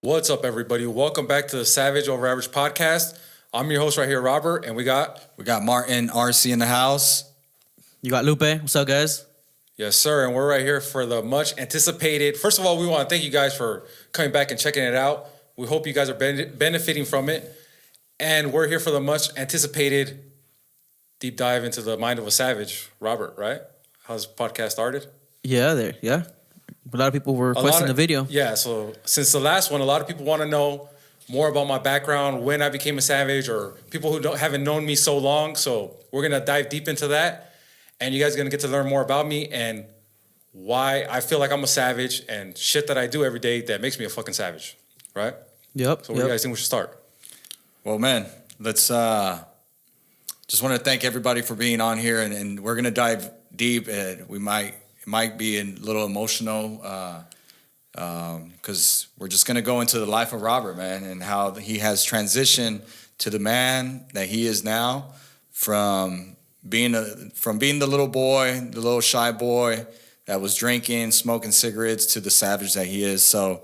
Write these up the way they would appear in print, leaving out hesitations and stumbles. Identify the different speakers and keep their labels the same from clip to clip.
Speaker 1: What's up, everybody? Welcome back to the Savage Over Average podcast. I'm your host right here, Robert, and we got
Speaker 2: Martin RC in the house.
Speaker 3: You got Lupe. What's up, guys?
Speaker 1: yes, sir, and we're right here for the much anticipated. First of all, we want to thank you guys for coming back and checking it out. We hope you guys are benefiting from it, and we're here for the much anticipated deep dive into the mind of a savage, Robert. Right? How's the podcast started?
Speaker 3: Yeah. A lot of people were requesting the video.
Speaker 1: Yeah, so since the last one, a lot of people want to know more about my background, when I became a savage, or people who haven't known me so long. So we're going to dive deep into that. And you guys are going to get to learn more about me and why I feel like I'm a savage and shit that I do every day that makes me a fucking savage, right?
Speaker 3: Yep.
Speaker 1: So where do you guys think we should start?
Speaker 2: Well, man, let's just want to thank everybody for being on here, and we're going to dive deep. And it might be a little emotional because we're just going to go into the life of Robert, man, and how he has transitioned to the man that he is now from being the little boy, the little shy boy that was drinking, smoking cigarettes, to the savage that he is. So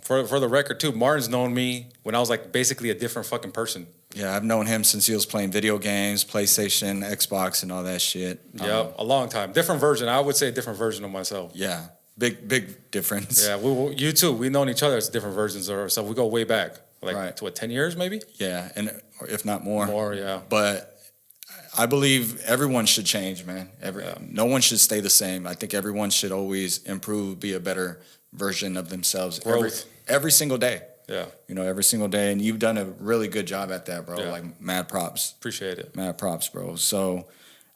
Speaker 1: For the record, too, Martin's known me when I was like basically a different fucking person.
Speaker 2: yeah, I've known him since he was playing video games, PlayStation, Xbox, and all that shit.
Speaker 1: Yeah, a long time. Different version. I would say a different version of myself.
Speaker 2: Yeah, big difference.
Speaker 1: Yeah, you too. We've known each other as different versions of ourselves. We go way back, like
Speaker 2: Right.
Speaker 1: to 10 years maybe?
Speaker 2: Yeah, and or if not more.
Speaker 1: More, yeah.
Speaker 2: But I believe everyone should change, man. No one should stay the same. I think everyone should always improve, be a better version of themselves
Speaker 1: Growth.
Speaker 2: every single day.
Speaker 1: Yeah,
Speaker 2: You know, every single day, and you've done a really good job at that, bro.
Speaker 1: Yeah.
Speaker 2: Like mad props,
Speaker 1: appreciate it.
Speaker 2: bro. So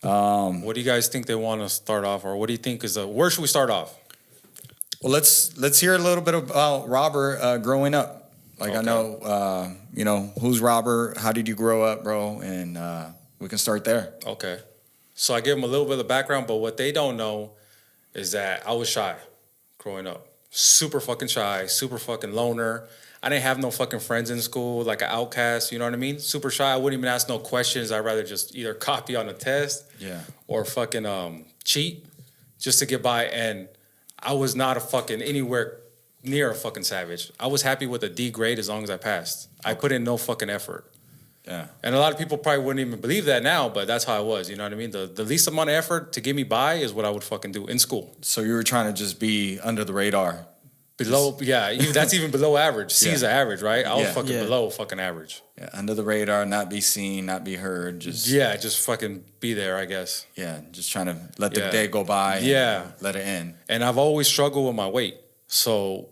Speaker 1: What do you guys think they want to start off, or what do you think is where should we start off?
Speaker 2: well, let's hear a little bit about Robert growing up. Like I
Speaker 1: Okay.
Speaker 2: know, who's Robert? How did you grow up, bro? And we can start there.
Speaker 1: Okay. So I give them a little bit of background, but what they don't know is that I was shy growing up. Super fucking shy, super fucking loner. I didn't have no fucking friends in school, like an outcast, you know what I mean? Super shy. I wouldn't even ask no questions. I'd rather just either copy on a test
Speaker 2: Yeah.
Speaker 1: or fucking cheat just to get by. And I was not a fucking anywhere near a fucking savage. I was happy with a D grade as long as I passed. I put in no fucking effort.
Speaker 2: Yeah.
Speaker 1: And a lot of people probably wouldn't even believe that now, but that's how I was. You know what I mean? The least amount of effort to get me by is what I would fucking do in school.
Speaker 2: So you were trying to just be under the radar.
Speaker 1: Below, that's even below average. C is the average, right? I was
Speaker 2: Yeah.
Speaker 1: fucking
Speaker 3: Yeah.
Speaker 1: below fucking average.
Speaker 2: Yeah, under the radar, not be seen, not be heard. Just
Speaker 1: Just fucking be there, I guess.
Speaker 2: just trying to let the
Speaker 1: Yeah.
Speaker 2: day go by. And
Speaker 1: Yeah.
Speaker 2: let it in.
Speaker 1: And I've always struggled with my weight. So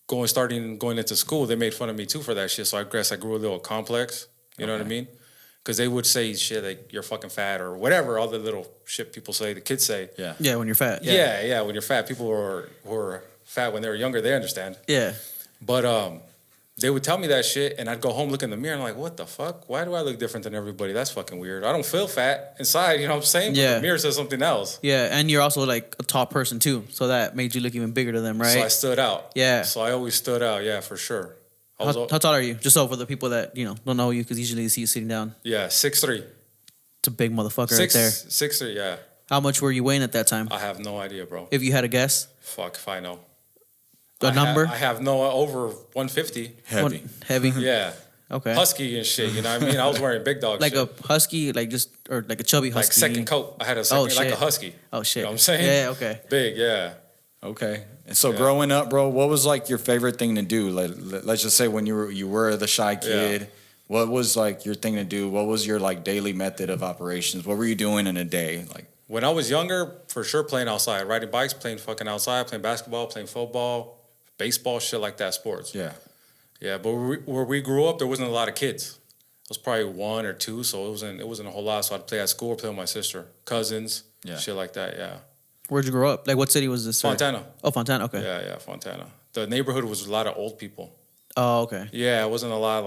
Speaker 1: going into school, they made fun of me too for that shit. So I guess I grew a little complex. You know what I mean? Because they would say shit like you're fucking fat or whatever, all the little shit people say, the kids say.
Speaker 2: Yeah.
Speaker 3: Yeah, when you're fat.
Speaker 1: Yeah. When you're fat, people who are fat when they were younger, they understand.
Speaker 3: Yeah.
Speaker 1: But they would tell me that shit, and I'd go home, look in the mirror, and I'm like, what the fuck? Why do I look different than everybody? That's fucking weird. I don't feel fat inside, you know what I'm saying? But
Speaker 3: Yeah.
Speaker 1: the mirror says something else.
Speaker 3: Yeah, and you're also like a tall person too, so that made you look even bigger to them, right?
Speaker 1: So I stood out.
Speaker 3: Yeah.
Speaker 1: So I always stood out, yeah, for sure. I was,
Speaker 3: How tall are you? Just so for the people that don't know you, because usually they see you sitting down.
Speaker 1: 6'3".
Speaker 3: It's a big motherfucker right there.
Speaker 1: 6'3", yeah.
Speaker 3: How much were you weighing at that time?
Speaker 1: I have no idea, bro.
Speaker 3: If you had a guess,
Speaker 1: Fuck if I know.
Speaker 3: a number.
Speaker 1: I have no over 150.
Speaker 2: Heavy.
Speaker 3: Heavy.
Speaker 1: Yeah.
Speaker 3: Okay.
Speaker 1: Husky and shit, you know what I mean? I was wearing big dog
Speaker 3: Like
Speaker 1: shit.
Speaker 3: a husky, like a chubby husky.
Speaker 1: Like second coat. I had a second, like a
Speaker 3: shit.
Speaker 1: husky.
Speaker 3: Oh shit.
Speaker 1: You know what I'm saying?
Speaker 3: Yeah. Okay.
Speaker 1: Big, yeah.
Speaker 2: Okay. And so growing up, bro, what was like your favorite thing to do? Like, let's just say when you were the shy kid, what was like your thing to do? What was your like daily method of operations? What were you doing in a day? Like,
Speaker 1: When I was younger, for sure playing outside, riding bikes, playing fucking outside, playing basketball, playing football, baseball, shit like that, sports.
Speaker 2: yeah.
Speaker 1: Yeah, but where we grew up, there wasn't a lot of kids. It was probably one or two, so it wasn't a whole lot. So I'd play at school or play with my sister, cousins, shit like that, yeah.
Speaker 3: Where'd you grow up? Like what city was this?
Speaker 1: Fontana.
Speaker 3: Oh, Fontana. Okay.
Speaker 1: Yeah, Fontana. The neighborhood was a lot of old people.
Speaker 3: Oh, okay.
Speaker 1: Yeah, it wasn't a lot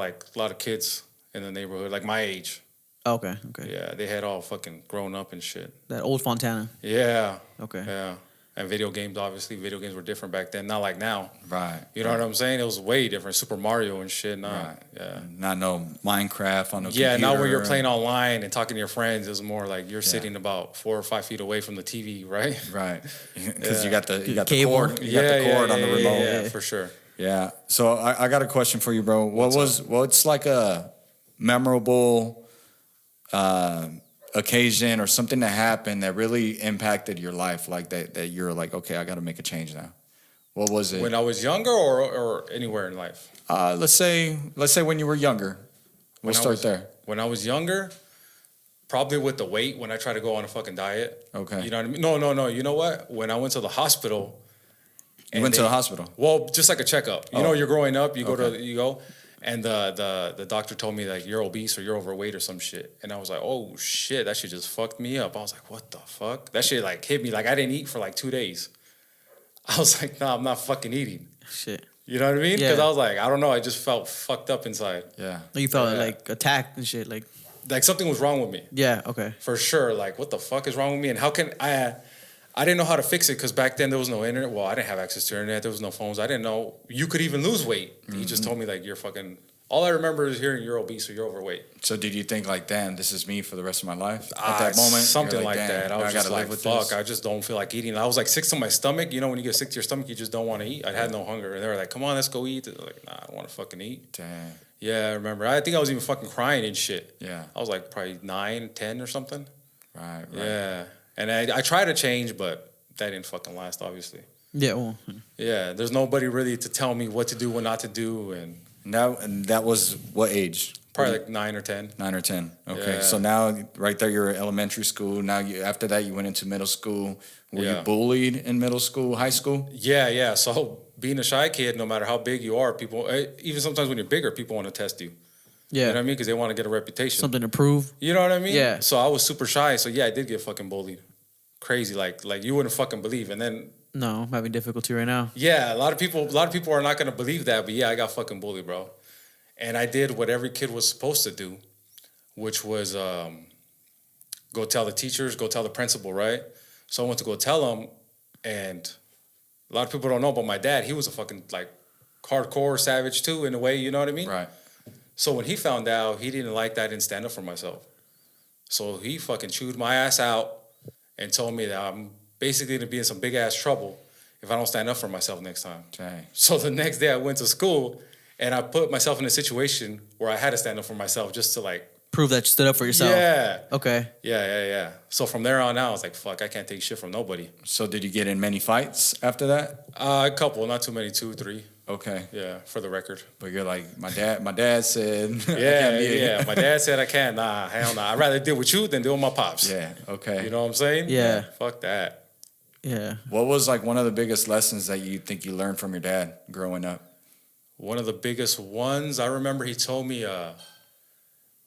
Speaker 1: of kids in the neighborhood, like my age.
Speaker 3: Okay. Okay.
Speaker 1: Yeah, they had all fucking grown up and shit.
Speaker 3: That old Fontana.
Speaker 1: Yeah.
Speaker 3: Okay.
Speaker 1: Yeah. And video games, obviously, video games were different back then, not like now.
Speaker 2: Right.
Speaker 1: You know what I'm saying? It was way different. Super Mario and shit. Nah.
Speaker 2: Right.
Speaker 1: Yeah.
Speaker 2: Not no Minecraft on the
Speaker 1: Yeah,
Speaker 2: computer.
Speaker 1: now when you're playing online and talking to your friends, it's more like you're sitting about 4 or 5 feet away from the TV, right?
Speaker 2: Right. Because you got the
Speaker 3: Cable.
Speaker 2: cord. You got the cord on the remote.
Speaker 1: Yeah, for sure.
Speaker 2: Yeah. So I got a question for you, bro. What's like a memorable occasion or something that happened that really impacted your life, like that you're like, okay, I got to make a change now. What was it?
Speaker 1: When I was younger or anywhere in life?
Speaker 2: Let's say when you were younger. We'll
Speaker 1: When I
Speaker 2: start
Speaker 1: was-
Speaker 2: there.
Speaker 1: When I was younger, probably with the weight when I tried to go on a fucking diet.
Speaker 2: Okay.
Speaker 1: You know what I mean? No. You know what? When I went to the hospital.
Speaker 2: You went to the hospital.
Speaker 1: Well, just like a checkup. You
Speaker 2: Oh.
Speaker 1: know, you're growing up, you
Speaker 2: Okay.
Speaker 1: go, and the doctor told me like you're obese or you're overweight or some shit, and I was like, oh shit, that shit just fucked me up. I was like, what the fuck? That shit like hit me like I didn't eat for like 2 days. I was like, nah, I'm not fucking eating.
Speaker 3: Shit.
Speaker 1: You know what I mean? Because
Speaker 3: Yeah.
Speaker 1: I was like, I don't know, I just felt fucked up inside.
Speaker 2: Yeah.
Speaker 3: You felt
Speaker 1: Yeah.
Speaker 3: like attacked and shit. Like,
Speaker 1: Like something was wrong with me.
Speaker 3: yeah, okay.
Speaker 1: For sure. Like, what the fuck is wrong with me? And how can I didn't know how to fix it because back then there was no internet. Well, I didn't have access to internet. There was no phones. I didn't know you could even lose weight. He just told me like you're fucking. All I remember is hearing you're obese or you're overweight.
Speaker 2: So did you think like, damn, this is me for the rest of my life? At that moment,
Speaker 1: something
Speaker 2: you're
Speaker 1: like
Speaker 2: damn,
Speaker 1: that. I was just
Speaker 2: gotta
Speaker 1: like,
Speaker 2: live with
Speaker 1: fuck.
Speaker 2: this.
Speaker 1: I just don't feel like eating. I was like sick to my stomach. You know, when you get sick to your stomach, you just don't want to eat. I had no hunger, and they were like, "Come on, let's go eat." Like, nah, I don't want to fucking eat.
Speaker 2: Damn.
Speaker 1: Yeah, I remember. I think I was even fucking crying and shit.
Speaker 2: Yeah.
Speaker 1: I was like probably 9, 10 or something.
Speaker 2: Right.
Speaker 1: Yeah, and I tried to change, but that didn't fucking last, obviously.
Speaker 3: Yeah, well,
Speaker 1: Yeah, there's nobody really to tell me what to do, what not to do, and
Speaker 2: And that was what age?
Speaker 1: probably like 9 or 10.
Speaker 2: 9 or 10. Okay.
Speaker 1: Yeah.
Speaker 2: So now, right there, you're elementary school. Now, after that, you went into middle school. Were you
Speaker 1: Yeah.
Speaker 2: bullied in middle school, high school?
Speaker 1: Yeah. So being a shy kid, no matter how big you are, people, even sometimes when you're bigger, people want to test you.
Speaker 3: yeah.
Speaker 1: You know what I mean? Because they want to get a reputation.
Speaker 3: Something to prove.
Speaker 1: You know what I mean?
Speaker 3: Yeah.
Speaker 1: So I was super shy. So yeah, I did get fucking bullied. Crazy, like you wouldn't fucking believe. And then
Speaker 3: No, I'm having difficulty right now.
Speaker 1: yeah, a lot of people are not gonna believe that, but yeah, I got fucking bullied, bro. And I did what every kid was supposed to do, which was go tell the teachers, go tell the principal, right? So I went to go tell them, and a lot of people don't know, but my dad, he was a fucking like hardcore savage too, in a way, you know what I mean?
Speaker 2: Right.
Speaker 1: So when he found out, he didn't like that I didn't stand up for myself. So he fucking chewed my ass out and told me that I'm basically gonna be in some big ass trouble if I don't stand up for myself next time.
Speaker 2: Dang.
Speaker 1: So the next day I went to school and I put myself in a situation where I had to stand up for myself just to like,
Speaker 3: Prove that you stood up for yourself.
Speaker 1: yeah.
Speaker 3: Okay.
Speaker 1: Yeah. So from there on out, I was like, fuck, I can't take shit from nobody.
Speaker 2: So did you get in many fights after that?
Speaker 1: A couple, not too many, 2, 3.
Speaker 2: Okay.
Speaker 1: Yeah, for the record.
Speaker 2: But you're like, my dad said. I can't
Speaker 1: Yeah,
Speaker 2: be-
Speaker 1: yeah. My dad said I can't. Nah, hell nah. I'd rather deal with you than deal with my pops.
Speaker 2: Yeah. Okay.
Speaker 1: You know what I'm saying?
Speaker 3: Yeah.
Speaker 1: Fuck that.
Speaker 3: Yeah.
Speaker 2: What was like one of the biggest lessons that you think you learned from your dad growing up?
Speaker 1: One of the biggest ones, I remember he told me,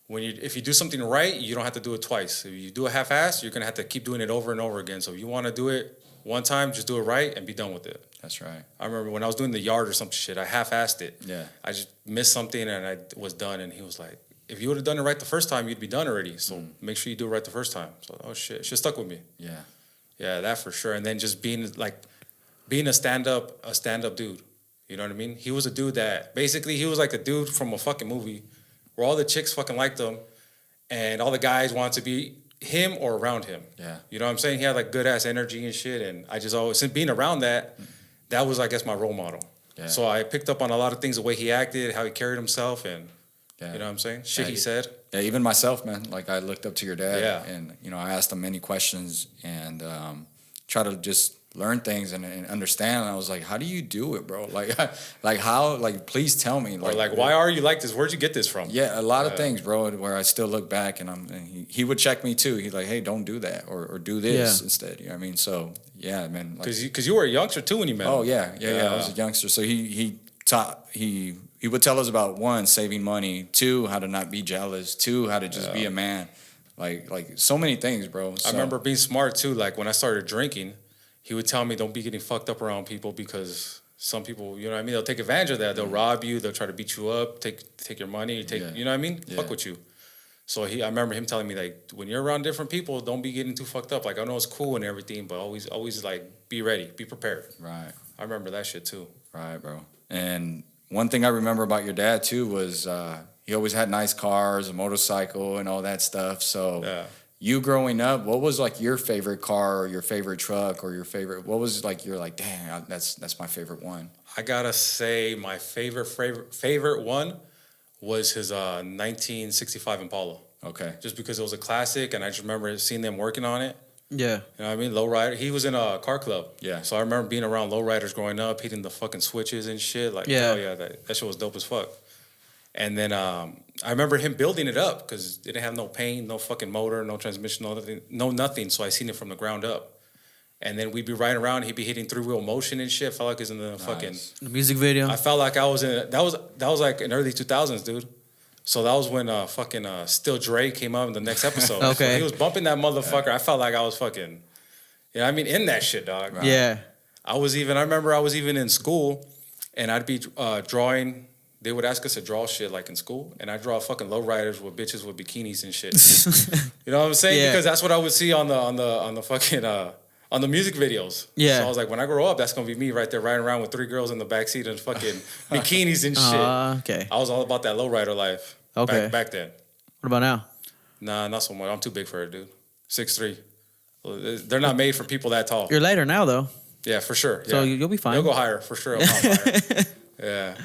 Speaker 1: if you do something right, you don't have to do it twice. If you do it half-assed, you're gonna have to keep doing it over and over again. So if you want to do it one time, just do it right and be done with it.
Speaker 2: That's right.
Speaker 1: I remember when I was doing the yard or some shit, I half-assed it.
Speaker 2: Yeah.
Speaker 1: I just missed something and I was done. And he was like, if you would have done it right the first time, you'd be done already. So make sure you do it right the first time. So, oh shit, it just stuck with me.
Speaker 2: Yeah.
Speaker 1: Yeah, that for sure. And then just being a stand-up dude. You know what I mean? He was a dude that basically he was like a dude from a fucking movie where all the chicks fucking liked him and all the guys wanted to be him or around him.
Speaker 2: Yeah.
Speaker 1: You know what I'm saying? He had like good ass energy and shit. And I just always, since being around that, that was, I guess, my role model.
Speaker 2: Yeah.
Speaker 1: So I picked up on a lot of things, the way he acted, how he carried himself, and
Speaker 2: Yeah.
Speaker 1: you know what I'm saying? Shit
Speaker 2: Yeah,
Speaker 1: he said.
Speaker 2: Yeah, even myself, man. Like I looked up to your dad,
Speaker 1: Yeah.
Speaker 2: and I asked him many questions and try to just learn things and understand. And I was like, "How do you do it, bro? Like how? Like please tell me.
Speaker 1: Or like, why are you like this? Where'd you get this from?
Speaker 2: Yeah, a lot of things, bro. Where I still look back and he would check me too. He's like, "Hey, don't do that, or do this
Speaker 3: Yeah.
Speaker 2: instead." You know what I mean? So yeah, man. Like,
Speaker 1: Because you were a youngster too when you met him.
Speaker 2: oh yeah. I was a youngster, so he taught he would tell us about one, saving money, two, how to not be jealous, two, how to just be a man, like so many things, bro.
Speaker 1: I
Speaker 2: So,
Speaker 1: remember being smart too. Like when I started drinking, he would tell me, "Don't be getting fucked up around people because some people, you know what I mean, they'll take advantage of that. They'll rob you. They'll try to beat you up, take your money,
Speaker 2: Yeah.
Speaker 1: you know what I mean,
Speaker 2: Yeah.
Speaker 1: fuck with you." So I remember him telling me like, when you're around different people, don't be getting too fucked up. Like I know it's cool and everything, but always like be ready, be prepared.
Speaker 2: right.
Speaker 1: I remember that shit too.
Speaker 2: Right, bro. And one thing I remember about your dad too was he always had nice cars, a motorcycle, and all that stuff. So
Speaker 1: Yeah.
Speaker 2: you growing up, what was like your favorite car or your favorite truck or your favorite? What was like you're like, dang, that's my favorite one.
Speaker 1: I gotta say, my favorite one was his 1965 Impala.
Speaker 2: Okay.
Speaker 1: Just because it was a classic, and I just remember seeing them working on it.
Speaker 3: Yeah.
Speaker 1: You know what I mean? Lowrider. He was in a car club.
Speaker 2: Yeah.
Speaker 1: So I remember being around lowriders growing up, hitting the fucking switches and shit. Like,
Speaker 3: Yeah.
Speaker 1: hell yeah, that shit was dope as fuck. And then I remember him building it up because it didn't have no paint, no fucking motor, no transmission, no nothing. So I seen it from the ground up. And then we'd be riding around, he'd be hitting 3-wheel motion and shit. Felt like he was in the fucking.
Speaker 3: The music video.
Speaker 1: I felt like I was in. That was like in early 2000s, dude. So that was when fucking Still Dre came up in the next episode.
Speaker 3: Okay.
Speaker 1: So he was bumping that motherfucker. I felt like I was fucking. You know what I mean? In that shit, dog.
Speaker 3: Yeah.
Speaker 1: I remember I was even in school and I'd be drawing. They would ask us to draw shit like in school, and I draw fucking lowriders with bitches with bikinis and shit. You know what I'm saying?
Speaker 3: Yeah.
Speaker 1: Because that's what I would see on the fucking on the music videos.
Speaker 3: Yeah.
Speaker 1: So I was like, when I grow up, that's gonna be me right there riding around with 3 girls in the backseat and fucking bikinis and shit.
Speaker 3: Okay.
Speaker 1: I was all about that lowrider life.
Speaker 3: Okay.
Speaker 1: Back then.
Speaker 3: What about now?
Speaker 1: Nah, not so much. I'm too big for it, dude. 6'3". They're not made for people that tall.
Speaker 3: You're lighter now, though.
Speaker 1: Yeah, for sure.
Speaker 3: So
Speaker 1: Yeah.
Speaker 3: you'll be fine.
Speaker 1: You'll go higher for sure. I'll go higher. Yeah.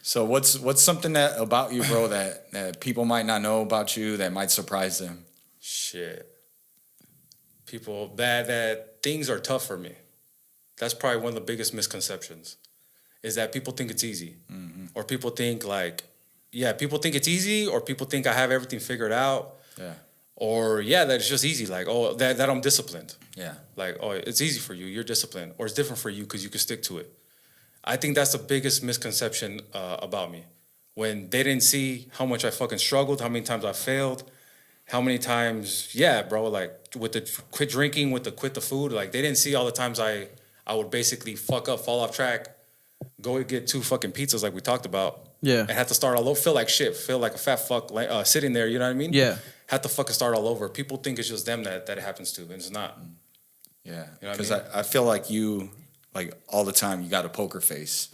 Speaker 2: So what's something that about you, bro, that people might not know about you that might surprise them?
Speaker 1: Shit. People that things are tough for me. That's probably one of the biggest misconceptions. Is that people think it's easy. Mm-hmm. Or people think like, yeah, people think it's easy, or people think I have everything figured out.
Speaker 2: Yeah.
Speaker 1: Or yeah, that it's just easy. Like, oh, that I'm disciplined.
Speaker 2: Yeah.
Speaker 1: Like, oh, it's easy for you. You're disciplined. Or it's different for you because you can stick to it. I think that's the biggest misconception about me. When they didn't see how much I fucking struggled, how many times I failed, how many times, yeah, bro, like with the quit drinking, with the quit the food, like they didn't see all the times I would basically fuck up, fall off track, go get 2 fucking pizzas like we talked about.
Speaker 3: Yeah.
Speaker 1: And have to start all over, feel like shit, feel like a fat fuck sitting there, you know what I mean?
Speaker 3: Yeah.
Speaker 1: Have to fucking start all over. People think it's just them that it happens to, and it's not.
Speaker 2: Yeah.
Speaker 1: You know what I
Speaker 2: Because
Speaker 1: mean?
Speaker 2: I feel like you, like all the time, you got a poker face.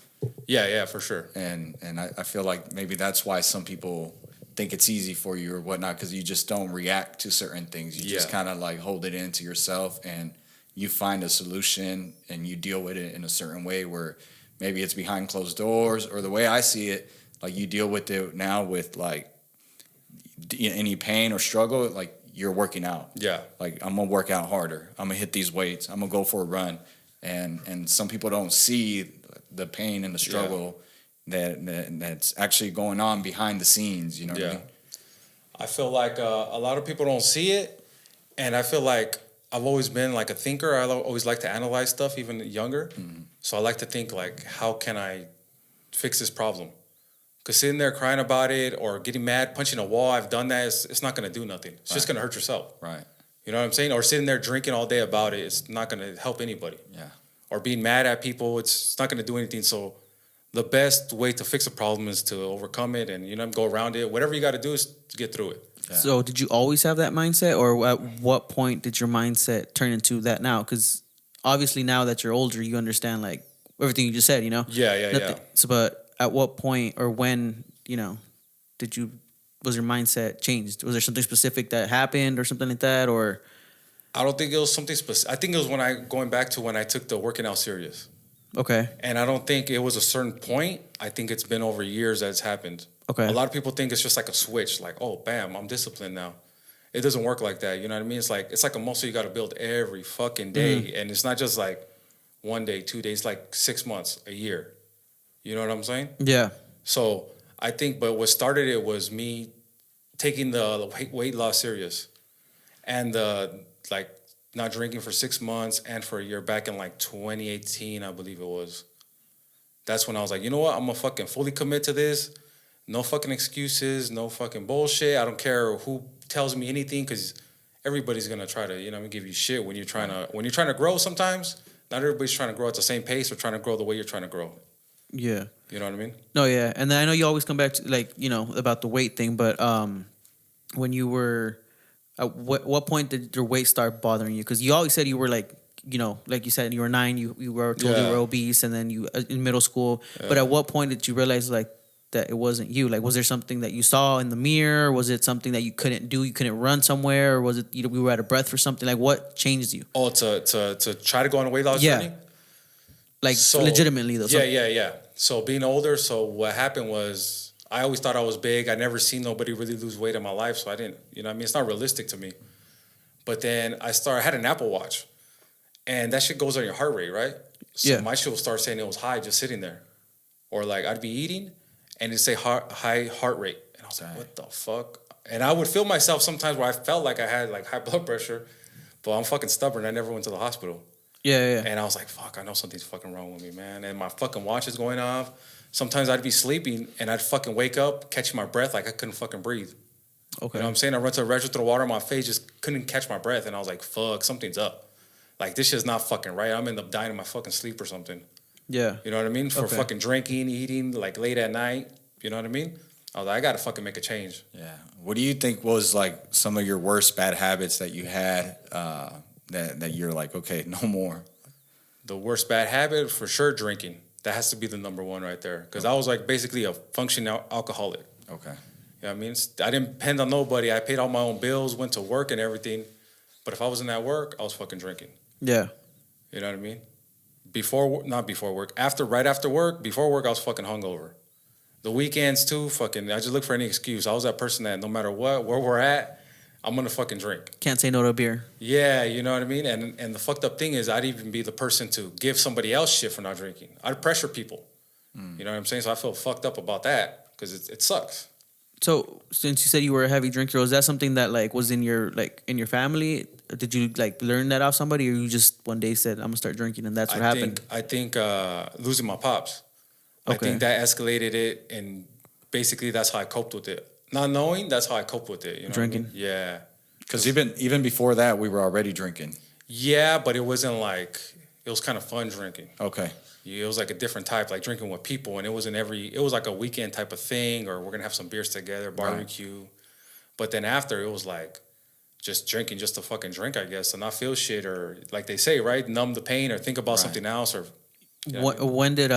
Speaker 1: Yeah, for sure.
Speaker 2: And I feel like maybe that's why some people think it's easy for you or whatnot, because you just don't react to certain things. You just
Speaker 1: Yeah.
Speaker 2: kind of like hold it into yourself and you find a solution and you deal with it in a certain way where maybe it's behind closed doors, or the way I see it, like you deal with it now with like any pain or struggle, like you're working out.
Speaker 1: Yeah.
Speaker 2: Like I'm gonna work out harder. I'm gonna hit these weights. I'm gonna go for a run. And some people don't see the pain and the struggle that's actually going on behind the scenes. You know what I mean?
Speaker 1: I feel like a lot of people don't see it, and I feel like I've always been like a thinker. I always like to analyze stuff, even younger. Mm-hmm. So I like to think like, how can I fix this problem? Because sitting there crying about it or getting mad, punching a wall, I've done that. It's not going to do nothing. It's just going to hurt yourself.
Speaker 2: Right.
Speaker 1: You know what I'm saying? Or sitting there drinking all day about it, it's not going to help anybody.
Speaker 2: Yeah.
Speaker 1: Or being mad at people, it's not going to do anything. So the best way to fix a problem is to overcome it and, go around it. Whatever you got to do is to get through it.
Speaker 3: Yeah. So did you always have that mindset, or at what point did your mindset turn into that now? Because obviously now that you're older, you understand like everything you just said,
Speaker 1: Yeah.
Speaker 3: So, but at what point or when, was your mindset changed? Was there something specific that happened or something like that, or?
Speaker 1: I don't think it was something specific. I think it was going back to when I took the working out serious.
Speaker 3: Okay.
Speaker 1: And I don't think it was a certain point. I think it's been over years that it's happened.
Speaker 3: Okay.
Speaker 1: A lot of people think it's just like a switch, like, oh, bam, I'm disciplined now. It doesn't work like that. You know what I mean? It's like a muscle you got to build every fucking day. Mm-hmm. And it's not just like 1 day, 2 days, like 6 months, a year. You know what I'm saying?
Speaker 3: Yeah.
Speaker 1: So I think, but what started it was me taking the weight loss serious and not drinking for 6 months and for a year back in like 2018, I believe it was. That's when I was like, you know what? I'm going to fucking fully commit to this. No fucking excuses, no fucking bullshit. I don't care who tells me anything, because everybody's going to try to, give you shit when you're trying to grow sometimes. Not everybody's trying to grow at the same pace or trying to grow the way you're trying to grow.
Speaker 3: Yeah.
Speaker 1: You know what I mean?
Speaker 3: No, yeah. And then I know you always come back to about the weight thing, but when you were, at what point did your weight start bothering you? Because you always said you were like you said, you were 9, you were told you were obese, and then you in middle school. Yeah. But at what point did you realize like that it wasn't you? Like, was there something that you saw in the mirror? Was it something that you couldn't do? You couldn't run somewhere? Or was it we were out of breath for something? Like, what changed you?
Speaker 1: Oh, to try to go on a weight loss
Speaker 3: Yeah.
Speaker 1: journey.
Speaker 3: Like,
Speaker 1: So-
Speaker 3: legitimately though.
Speaker 1: Yeah. So being older, so what happened was I always thought I was big. I never seen nobody really lose weight in my life, so I didn't. You know what I mean? It's not realistic to me. But then I had an Apple Watch, and that shit goes on your heart rate, right? So
Speaker 3: Yeah.
Speaker 1: my shit will start saying it was high just sitting there, or like I'd be eating, and it'd say high heart rate, and I was like, what the fuck? And I would feel myself sometimes where I felt like I had like high blood pressure, but I'm fucking stubborn. I never went to the hospital.
Speaker 3: Yeah.
Speaker 1: And I was like, fuck, I know something's fucking wrong with me, man. And my fucking watch is going off. Sometimes I'd be sleeping and I'd fucking wake up, catching my breath like I couldn't fucking breathe.
Speaker 3: Okay.
Speaker 1: You know what I'm saying? I run to the restroom, throw the water on my face, just couldn't catch my breath. And I was like, fuck, something's up. Like, this shit's not fucking right. I'm end up dying in my fucking sleep or something.
Speaker 3: Yeah.
Speaker 1: You know what I mean? For
Speaker 3: Okay.
Speaker 1: fucking drinking, eating, like late at night. You know what I mean? I was like, I gotta fucking make a change.
Speaker 2: Yeah. What do you think was like some of your worst bad habits that you had that you're like, okay, no more?
Speaker 1: The worst bad habit, for sure, drinking. That has to be the number one right there. Because I was like basically a functioning alcoholic.
Speaker 2: Okay.
Speaker 1: You know what I mean? I didn't depend on nobody. I paid all my own bills, went to work and everything. But if I wasn't at work, I was fucking drinking.
Speaker 3: Yeah.
Speaker 1: You know what I mean? Not before work. Right after work, before work, I was fucking hungover. The weekends too, fucking, I just look for any excuse. I was that person that no matter what, where we're at, I'm gonna fucking drink.
Speaker 3: Can't say no to a beer.
Speaker 1: Yeah, you know what I mean? And the fucked up thing is I'd even be the person to give somebody else shit for not drinking. I'd pressure people. You know what I'm saying? So I feel fucked up about that because it sucks.
Speaker 3: So since you said you were a heavy drinker, was that something that like was in your family? Did you like learn that off somebody, or you just one day said I'm gonna start drinking and that's what happened?
Speaker 1: I think losing my pops. I
Speaker 3: Okay.
Speaker 1: think that escalated it, and basically that's how I coped with it. Not knowing, that's how I coped with it. You know
Speaker 3: Drinking.
Speaker 1: What I mean? Yeah.
Speaker 2: Because even before that, we were already drinking.
Speaker 1: Yeah, but it wasn't like, it was kind of fun drinking.
Speaker 2: Okay.
Speaker 1: It was like a different type, like drinking with people, and it was like a weekend type of thing, or we're gonna have some beers together, barbecue. But then after, it was like just drinking, just to fucking drink, I guess, and not feel shit, or like they say, right, numb the pain, or think about something else, or you know what I mean?
Speaker 3: When did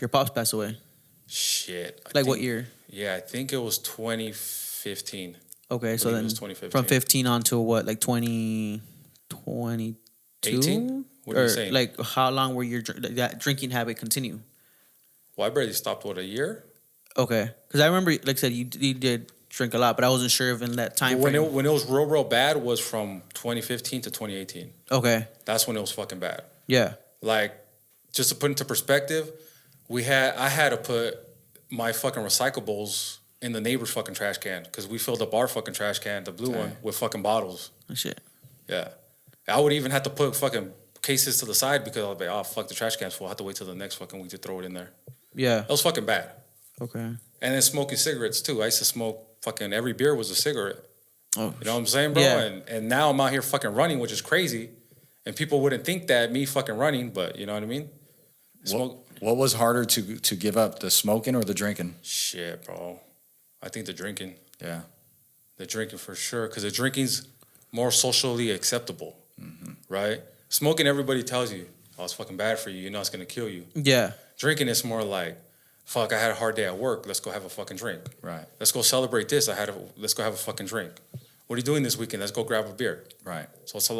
Speaker 3: your pops pass away?
Speaker 1: Shit.
Speaker 3: Like what year?
Speaker 1: Yeah, I think it was 2015.
Speaker 3: Okay, so
Speaker 1: believe it
Speaker 3: then
Speaker 1: was 2015.
Speaker 3: from 15 on to what, like 2022?
Speaker 1: 18? What are you saying?
Speaker 3: Like, how long were your that drinking habit continue?
Speaker 1: Well, I barely stopped, what, a year?
Speaker 3: Okay, because I remember, like I said, you did drink a lot, but I wasn't sure if in that time
Speaker 1: When
Speaker 3: frame.
Speaker 1: it was real bad was from 2015 to 2018.
Speaker 3: Okay,
Speaker 1: That's when it was fucking bad.
Speaker 3: yeah,
Speaker 1: Like, just to put into perspective, I had to put my fucking recyclables in the neighbor's fucking trash can because we filled up our fucking trash can, the blue one, with fucking bottles.
Speaker 3: shit.
Speaker 1: Yeah. I would even have to put fucking cases to the side because I was like, oh, fuck, the trash can's full. I have to wait till the next fucking week to throw it in there.
Speaker 3: Yeah.
Speaker 1: That was fucking bad.
Speaker 3: Okay.
Speaker 1: And then smoking cigarettes too. I used to smoke fucking every beer was a cigarette.
Speaker 3: Oh,
Speaker 1: You know what I'm saying, bro?
Speaker 3: Yeah.
Speaker 1: And now I'm out here fucking running, which is crazy. And people wouldn't think that me fucking running, but you know what I mean?
Speaker 2: What was harder to give up, the smoking or the drinking?
Speaker 1: Shit, bro. I think the drinking.
Speaker 2: Yeah.
Speaker 1: The drinking for sure. Because the drinking's more socially acceptable, right? Smoking, everybody tells you, oh, it's fucking bad for you. You know it's going to kill you.
Speaker 3: yeah.
Speaker 1: Drinking is more like, fuck, I had a hard day at work. Let's go have a fucking drink.
Speaker 2: Right.
Speaker 1: Let's go celebrate this. Let's go have a fucking drink. What are you doing this weekend? Let's go grab a beer.
Speaker 2: Right.
Speaker 1: So it's a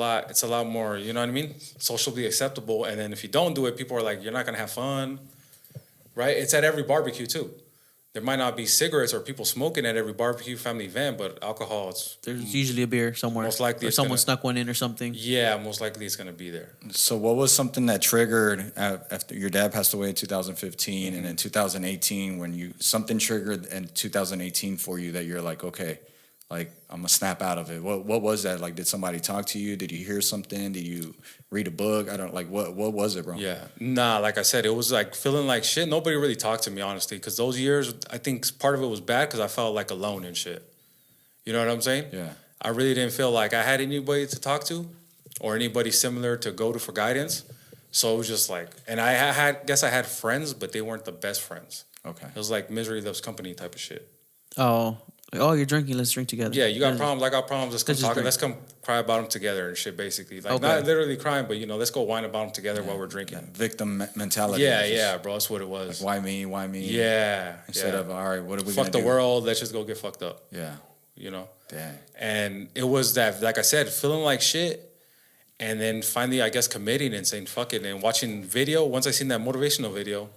Speaker 1: lot more, you know what I mean? Socially acceptable. And then if you don't do it, people are like, you're not going to have fun, right? It's at every barbecue too. There might not be cigarettes or people smoking at every barbecue family event, but alcohol,
Speaker 3: There's usually a beer somewhere.
Speaker 1: Most likely
Speaker 3: or
Speaker 1: it's
Speaker 3: someone
Speaker 1: gonna-
Speaker 3: snuck one in or something.
Speaker 1: yeah, most likely it's going to be there.
Speaker 2: So what was something that triggered after your dad passed away in 2015 and in 2018 when something triggered in 2018 for you that you're like, okay, like I'm gonna snap out of it. What was that? Like, did somebody talk to you? Did you hear something? Did you read a book? I don't like what was it, bro?
Speaker 1: Yeah. Nah, like I said, it was like feeling like shit. Nobody really talked to me, honestly, because those years, I think part of it was bad because I felt like alone and shit. You know what I'm saying?
Speaker 2: Yeah.
Speaker 1: I really didn't feel like I had anybody to talk to or anybody similar to go to for guidance. So it was just like, and I had friends, but they weren't the best friends.
Speaker 2: Okay.
Speaker 1: It was like misery loves company type of shit.
Speaker 3: Oh, Like, oh, you're drinking. Let's drink together.
Speaker 1: Yeah, you got problems. I got problems. Let's come
Speaker 3: Let's just
Speaker 1: talk.
Speaker 3: drink.
Speaker 1: Let's come cry about them together and shit. Basically, like
Speaker 3: Okay.
Speaker 1: not literally crying, but let's go whine about them together while we're drinking.
Speaker 2: Victim mentality.
Speaker 1: Yeah,
Speaker 2: Just,
Speaker 1: yeah, bro. That's what it was.
Speaker 2: Why me? Why me?
Speaker 1: Yeah.
Speaker 2: Instead
Speaker 1: yeah.
Speaker 2: of, all right, what are we
Speaker 1: fuck
Speaker 2: gonna
Speaker 1: the
Speaker 2: do?
Speaker 1: world. Let's just go get fucked up.
Speaker 2: Yeah.
Speaker 1: You know.
Speaker 2: Dang.
Speaker 1: And it was that, like I said, feeling like shit. And then finally, I guess, committing and saying, fuck it. And watching video, once I seen that motivational video,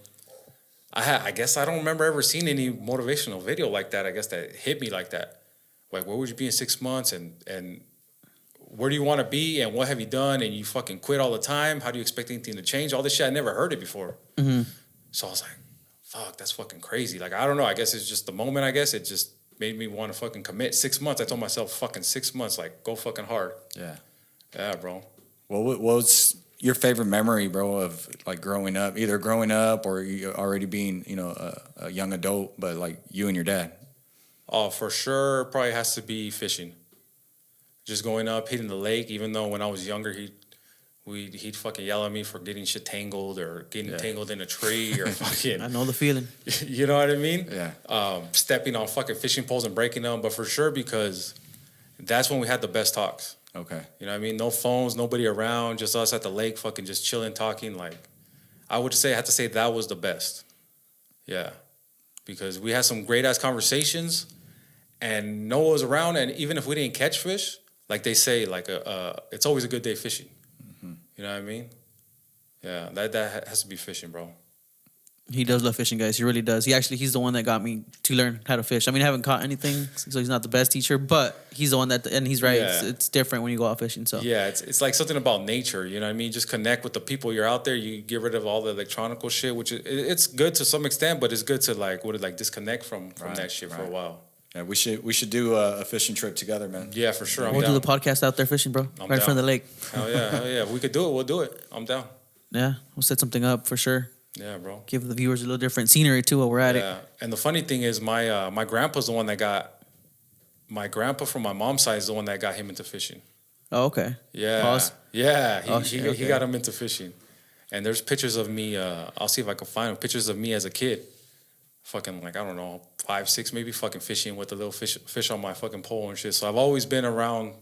Speaker 1: I guess I don't remember ever seeing any motivational video like that. I guess that hit me like that. Like, where would you be in 6 months? And where do you want to be? And what have you done? And you fucking quit all the time. How do you expect anything to change? All this shit, I never heard it before. So I was like, fuck, that's fucking crazy. Like, I don't know. I guess it's just the moment, I guess. It just made me want to fucking commit. 6 months. I told myself, fucking 6 months. Like, go fucking hard.
Speaker 2: Yeah.
Speaker 1: Yeah, bro.
Speaker 2: Well, what was your favorite memory, bro, of like growing up? Either growing up or you already being, a young adult, but like you and your dad.
Speaker 1: Oh, for sure, probably has to be fishing. Just going up, hitting the lake. Even though when I was younger, he'd fucking yell at me for getting shit tangled or getting tangled in a tree or fucking.
Speaker 3: I know the feeling.
Speaker 1: You know what I mean?
Speaker 2: Yeah.
Speaker 1: Stepping on fucking fishing poles and breaking them, but for sure because that's when we had the best talks.
Speaker 2: Okay.
Speaker 1: You know what I mean? No phones, nobody around, just us at the lake, fucking just chilling, talking. Like, I would say, I have to say that was the best. Yeah. Because we had some great ass conversations and Noah was around. And even if we didn't catch fish, like they say, like, it's always a good day fishing. You know what I mean? Yeah. That has to be fishing, bro.
Speaker 3: He does love fishing, guys. He really does. He's the one that got me to learn how to fish. I mean, I haven't caught anything, so he's not the best teacher, but he's the one and he's right.
Speaker 1: Yeah.
Speaker 3: It's different when you go out fishing. So
Speaker 1: Yeah, it's like something about nature, you know what I mean? Just connect with the people you're out there. You get rid of all the electronical shit, which it's good to some extent, but it's good to like disconnect from that shit for a while.
Speaker 2: Yeah, we should do a fishing trip together, man.
Speaker 1: Yeah, for sure. I'm
Speaker 3: we'll
Speaker 1: down.
Speaker 3: do the podcast out there fishing, bro.
Speaker 1: I'm
Speaker 3: Right in front of
Speaker 1: down.
Speaker 3: the lake.
Speaker 1: Hell yeah. If we could do it, we'll do it. I'm down.
Speaker 3: Yeah, we'll set something up for sure.
Speaker 1: Yeah, bro.
Speaker 3: Give the viewers a little different scenery too while we're at it.
Speaker 1: Yeah. And the funny thing is my grandpa's the one that got my grandpa from my mom's side is the one that got him into fishing.
Speaker 3: Oh, okay.
Speaker 1: Yeah.
Speaker 3: Pause.
Speaker 1: Yeah.
Speaker 3: Oh,
Speaker 1: He
Speaker 3: shit, okay.
Speaker 1: got him into fishing. And there's pictures of me, I'll see if I can find them, pictures of me as a kid. Fucking like, I don't know, 5, 6 maybe, fucking fishing with a little fish on my fucking pole and shit. So I've always been around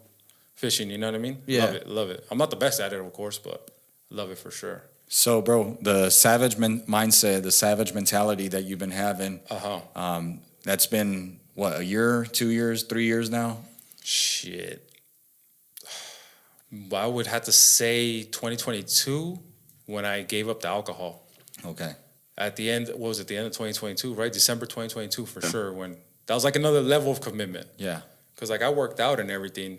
Speaker 1: fishing, you know what I mean?
Speaker 3: Yeah.
Speaker 1: Love it. I'm not the best at it, of course, but love it for sure.
Speaker 2: So, bro, the savage mindset, the savage mentality that you've been having, that's been, what, a year, 2 years, 3 years now?
Speaker 1: Shit. I would have to say 2022 when I gave up the alcohol.
Speaker 2: Okay.
Speaker 1: At the end, what was it, the end of 2022, right? December 2022 for sure. When that was like another level of commitment.
Speaker 2: Yeah.
Speaker 1: Because like I worked out and everything,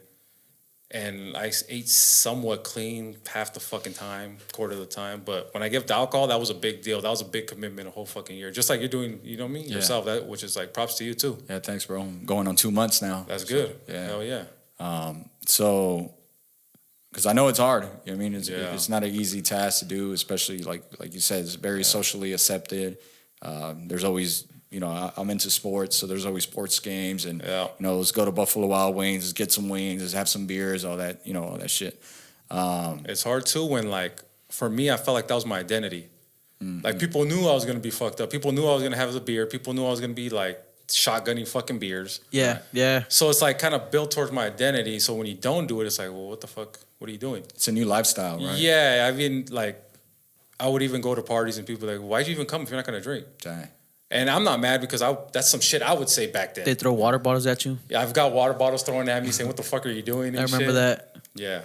Speaker 1: and I ate somewhat clean half the fucking time, quarter of the time. But when I gave up the alcohol, that was a big deal. That was a big commitment a whole fucking year. Just like you're doing, you know what I mean?
Speaker 2: Yeah.
Speaker 1: Yourself, which is like props to you too.
Speaker 2: Yeah, thanks, bro. I'm going on 2 months now.
Speaker 1: That's good.
Speaker 2: yeah.
Speaker 1: Hell yeah.
Speaker 2: So, because I know it's hard. You know what I mean?
Speaker 1: Yeah.
Speaker 2: It's not an easy task to do, especially like you said, it's very socially accepted. There's always, I'm into sports, so there's always sports games, and let's go to Buffalo Wild Wings, let's get some wings, let's have some beers, all that, all that shit.
Speaker 1: It's hard too when like for me, I felt like that was my identity. Like people knew I was gonna be fucked up. People knew I was gonna have a beer. People knew I was gonna be like shotgunning fucking beers.
Speaker 3: Yeah, yeah.
Speaker 1: So it's like kind of built towards my identity. So when you don't do it, it's like, well, what the fuck? What are you doing?
Speaker 2: It's a new lifestyle, right?
Speaker 1: Yeah, I mean, like, I would even go to parties and people are like, why'd you even come if you're not gonna drink?
Speaker 2: Dang.
Speaker 1: And I'm not mad because that's some shit I would say back then.
Speaker 3: They throw water bottles at you.
Speaker 1: Yeah, I've got water bottles thrown at me saying, what the fuck are you doing? And
Speaker 3: I remember
Speaker 1: shit.
Speaker 3: that.
Speaker 1: Yeah.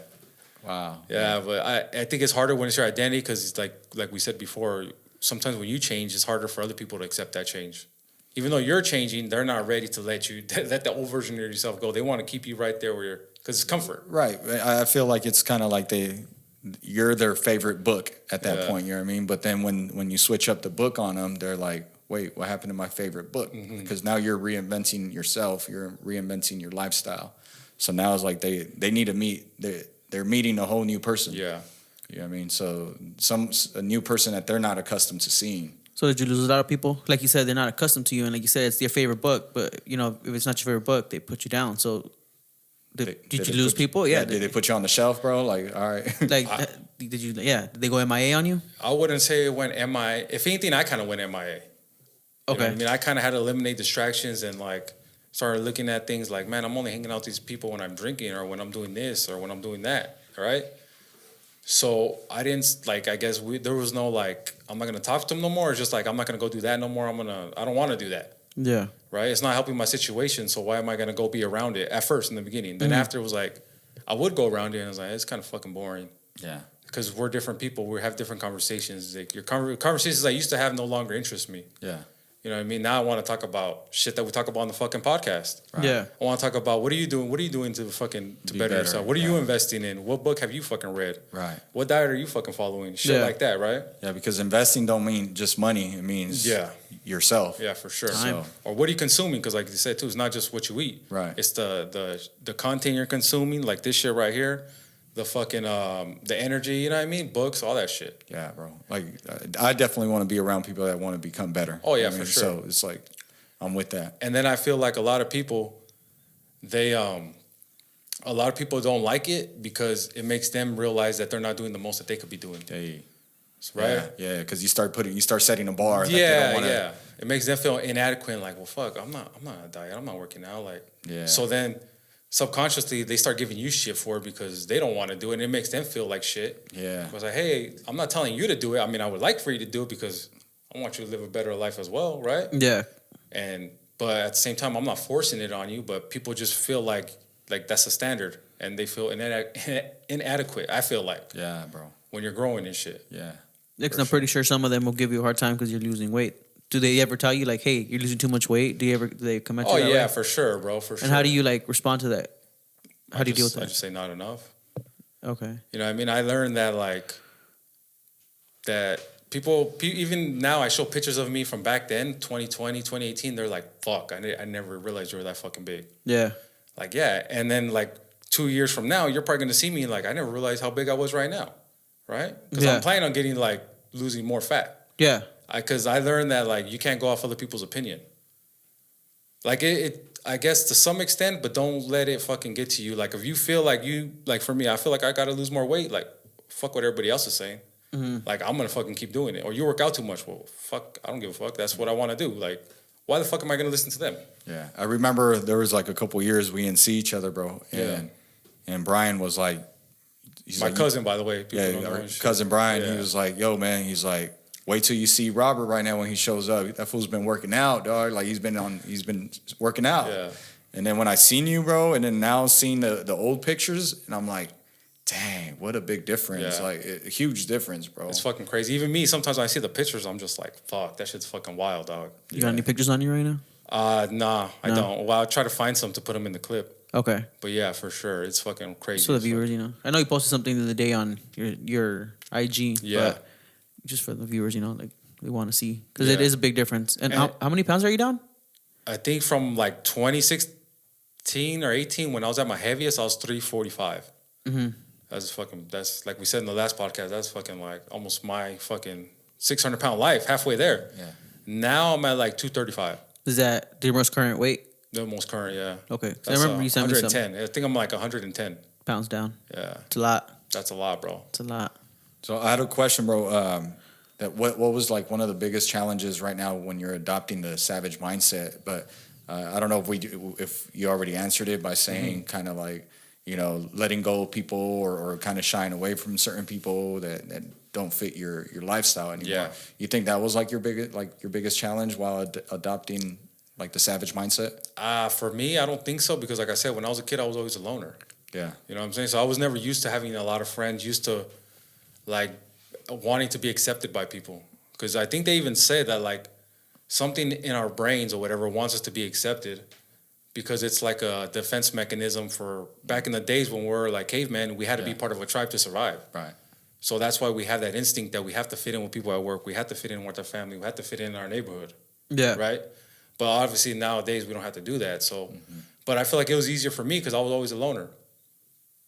Speaker 2: Wow.
Speaker 1: Yeah, but I think it's harder when it's your identity because it's like we said before, sometimes when you change, it's harder for other people to accept that change. Even though you're changing, they're not ready to let the old version of yourself go. They want to keep you right there where you're, because it's comfort.
Speaker 2: Right. I feel like it's kind of like you're their favorite book at that
Speaker 1: Yeah.
Speaker 2: point, you know what I mean? But then when you switch up the book on them, they're like, wait, what happened to my favorite book? Because now you're reinventing yourself, you're reinventing your lifestyle. So now it's like they need to meet, they're meeting a whole new person.
Speaker 1: Yeah.
Speaker 2: You know what I mean? So a new person that they're not accustomed to seeing.
Speaker 3: So did you lose a lot of people? Like you said, they're not accustomed to you, and like you said, it's their favorite book. But if it's not your favorite book, they put you down. So did you lose people? Yeah.
Speaker 2: Did they put you on the shelf, bro? Like, all right.
Speaker 3: Like, did you? Yeah. Did they go MIA on you?
Speaker 1: I wouldn't say it went MIA. If anything, I kind of went MIA. You know what
Speaker 3: Okay.
Speaker 1: I mean, I kind of had to eliminate distractions and like started looking at things like, man, I'm only hanging out with these people when I'm drinking or when I'm doing this or when I'm doing that, right? So I didn't like. I guess there was no like, I'm not gonna talk to them no more. It's just like I'm not gonna go do that no more. I don't want to do that.
Speaker 3: Yeah.
Speaker 1: Right? It's not helping my situation, so why am I gonna go be around it at first in the beginning? Then after it was like, I would go around it and I was like, it's kind of fucking boring
Speaker 2: Yeah.
Speaker 1: because we're different people. We have different conversations. Like your conversations I used to have no longer interest me.
Speaker 2: Yeah.
Speaker 1: You know what I mean? Now I want to talk about shit that we talk about on the fucking podcast.
Speaker 2: Right.
Speaker 3: Yeah.
Speaker 1: I want to talk about what are you doing? What are you doing to
Speaker 2: Be
Speaker 1: better
Speaker 2: better,
Speaker 1: yourself? What are you
Speaker 2: yeah.
Speaker 1: investing in? What book have you fucking read?
Speaker 2: Right.
Speaker 1: What diet are you fucking following? Shit
Speaker 3: Yeah.
Speaker 1: like that, right?
Speaker 2: Yeah, because investing don't mean just money. It means
Speaker 1: Yeah.
Speaker 2: yourself.
Speaker 1: Yeah, for sure.
Speaker 3: Time.
Speaker 1: Or what are you consuming? Because like you said too, it's not just what you eat.
Speaker 2: Right.
Speaker 1: It's the content you're consuming, like this shit right here, the fucking the energy. You know what I mean? Books, all that shit.
Speaker 2: Yeah, bro. Like, I definitely want to be around people that want to become better.
Speaker 1: Oh, yeah,
Speaker 2: I
Speaker 1: for
Speaker 2: mean,
Speaker 1: sure.
Speaker 2: So it's like, I'm with that.
Speaker 1: And then I feel like a lot of people, a lot of people don't like it because it makes them realize that they're not doing the most that they could be doing.
Speaker 2: Hey,
Speaker 1: Right?
Speaker 2: Yeah, because you start setting a bar. That they
Speaker 1: Yeah,
Speaker 2: don't wanna,
Speaker 1: yeah. It makes them feel inadequate. Like, well, fuck, I'm not on a diet. I'm not working out. Like,
Speaker 2: Yeah.
Speaker 1: So then, subconsciously, they start giving you shit for it because they don't want to do it, and it makes them feel like shit.
Speaker 2: Yeah.
Speaker 1: It's like, hey, I'm not telling you to do it. I mean, I would like for you to do it because I want you to live a better life as well, right?
Speaker 3: Yeah.
Speaker 1: But at the same time, I'm not forcing it on you. But people just feel like that's a standard, and they feel inadequate. I feel like
Speaker 2: Yeah, bro.
Speaker 1: when you're growing and shit.
Speaker 2: Yeah.
Speaker 3: Because I'm pretty sure some of them will give you a hard time because you're losing weight. Do they ever tell you like, "Hey, you're losing too much weight"? Do they come at you?
Speaker 1: Oh
Speaker 3: that
Speaker 1: yeah,
Speaker 3: way?
Speaker 1: for sure, bro. For sure.
Speaker 3: And how do you like respond to that? How do you deal with
Speaker 1: I
Speaker 3: that?
Speaker 1: just say not enough.
Speaker 3: Okay.
Speaker 1: You know what I mean? I learned that that people even now I show pictures of me from back then, 2020, 2018, they're like, fuck, I never realized you were that fucking big.
Speaker 3: Yeah.
Speaker 1: Like, yeah. And then like 2 years from now, you're probably gonna see me like, I never realized how big I was right now. Right? Because
Speaker 3: Yeah.
Speaker 1: I'm planning on getting like losing more fat.
Speaker 3: Yeah.
Speaker 1: Because I learned that like you can't go off other people's opinion. Like it I guess to some extent, but don't let it fucking get to you. Like if you feel like for me, I feel like I gotta lose more weight. Like fuck what everybody else is saying. Like I'm gonna fucking keep doing it. Or you work out too much. Well, fuck, I don't give a fuck. That's what I want to do. Like why the fuck am I gonna listen to them?
Speaker 2: Yeah. I remember there was like a couple years we didn't see each other, bro. And Brian was like, he's
Speaker 1: My
Speaker 2: like,
Speaker 1: cousin, by the way. People don't
Speaker 2: Yeah,
Speaker 1: know
Speaker 2: our
Speaker 1: and shit.
Speaker 2: cousin Brian,
Speaker 1: Yeah.
Speaker 2: he was like, yo, man, he's like, wait till you see Robert right now when he shows up. That fool's been working out, dog. Like he's been working out.
Speaker 1: Yeah.
Speaker 2: And then when I seen you, bro, and then now seeing the old pictures, and I'm like, dang, what a big difference.
Speaker 1: Yeah.
Speaker 2: Like a huge difference, bro.
Speaker 1: It's fucking crazy. Even me, sometimes when I see the pictures, I'm just like, fuck, that shit's fucking wild, dog.
Speaker 3: You got any pictures on you right now?
Speaker 1: Nah, I
Speaker 3: No?
Speaker 1: don't. Well, I'll try to find some to put them in the clip.
Speaker 3: Okay.
Speaker 1: But yeah, for sure. It's fucking crazy.
Speaker 3: So the
Speaker 1: as fuck.
Speaker 3: viewers, I know you posted something the other day on your IG.
Speaker 1: Yeah.
Speaker 3: But just for the viewers, like they want to see because it
Speaker 1: Yeah.
Speaker 3: is a big difference. And
Speaker 1: And-
Speaker 3: how many pounds are you down?
Speaker 1: I think from like 2016 or 18, when I was at my heaviest, I was 345. That's like we said in the last podcast, that's fucking like almost my fucking 600-pound life, halfway there.
Speaker 2: Yeah.
Speaker 1: Now I'm at like 235,
Speaker 3: Is that the most current weight?
Speaker 1: the most current, yeah.
Speaker 3: Okay. So I
Speaker 1: That's,
Speaker 3: remember you sent me some
Speaker 1: 110. I think I'm like 110.
Speaker 3: pounds down.
Speaker 1: Yeah,
Speaker 3: It's a lot.
Speaker 1: that's a lot, bro.
Speaker 3: It's a lot.
Speaker 2: So I had a question, bro. That what was like one of the biggest challenges right now when you're adopting the savage mindset? But I don't know if you already answered it by saying kind of like, letting go of people or kind of shying away from certain people that don't fit your lifestyle anymore.
Speaker 1: Yeah.
Speaker 2: You think that was like your biggest challenge while adopting like the savage mindset?
Speaker 1: For me, I don't think so because like I said, when I was a kid, I was always a loner.
Speaker 2: Yeah.
Speaker 1: You know what I'm saying? So I was never used to having a lot of friends, used to like wanting to be accepted by people. Because I think they even say that like something in our brains or whatever wants us to be accepted because it's like a defense mechanism for back in the days when we were like cavemen, we had to be part of a tribe to survive.
Speaker 2: Right.
Speaker 1: So that's why we have that instinct that we have to fit in with people at work. We have to fit in with our family. We have to fit in our neighborhood.
Speaker 3: Yeah.
Speaker 1: Right. But obviously nowadays we don't have to do that. So, but I feel like it was easier for me because I was always a loner.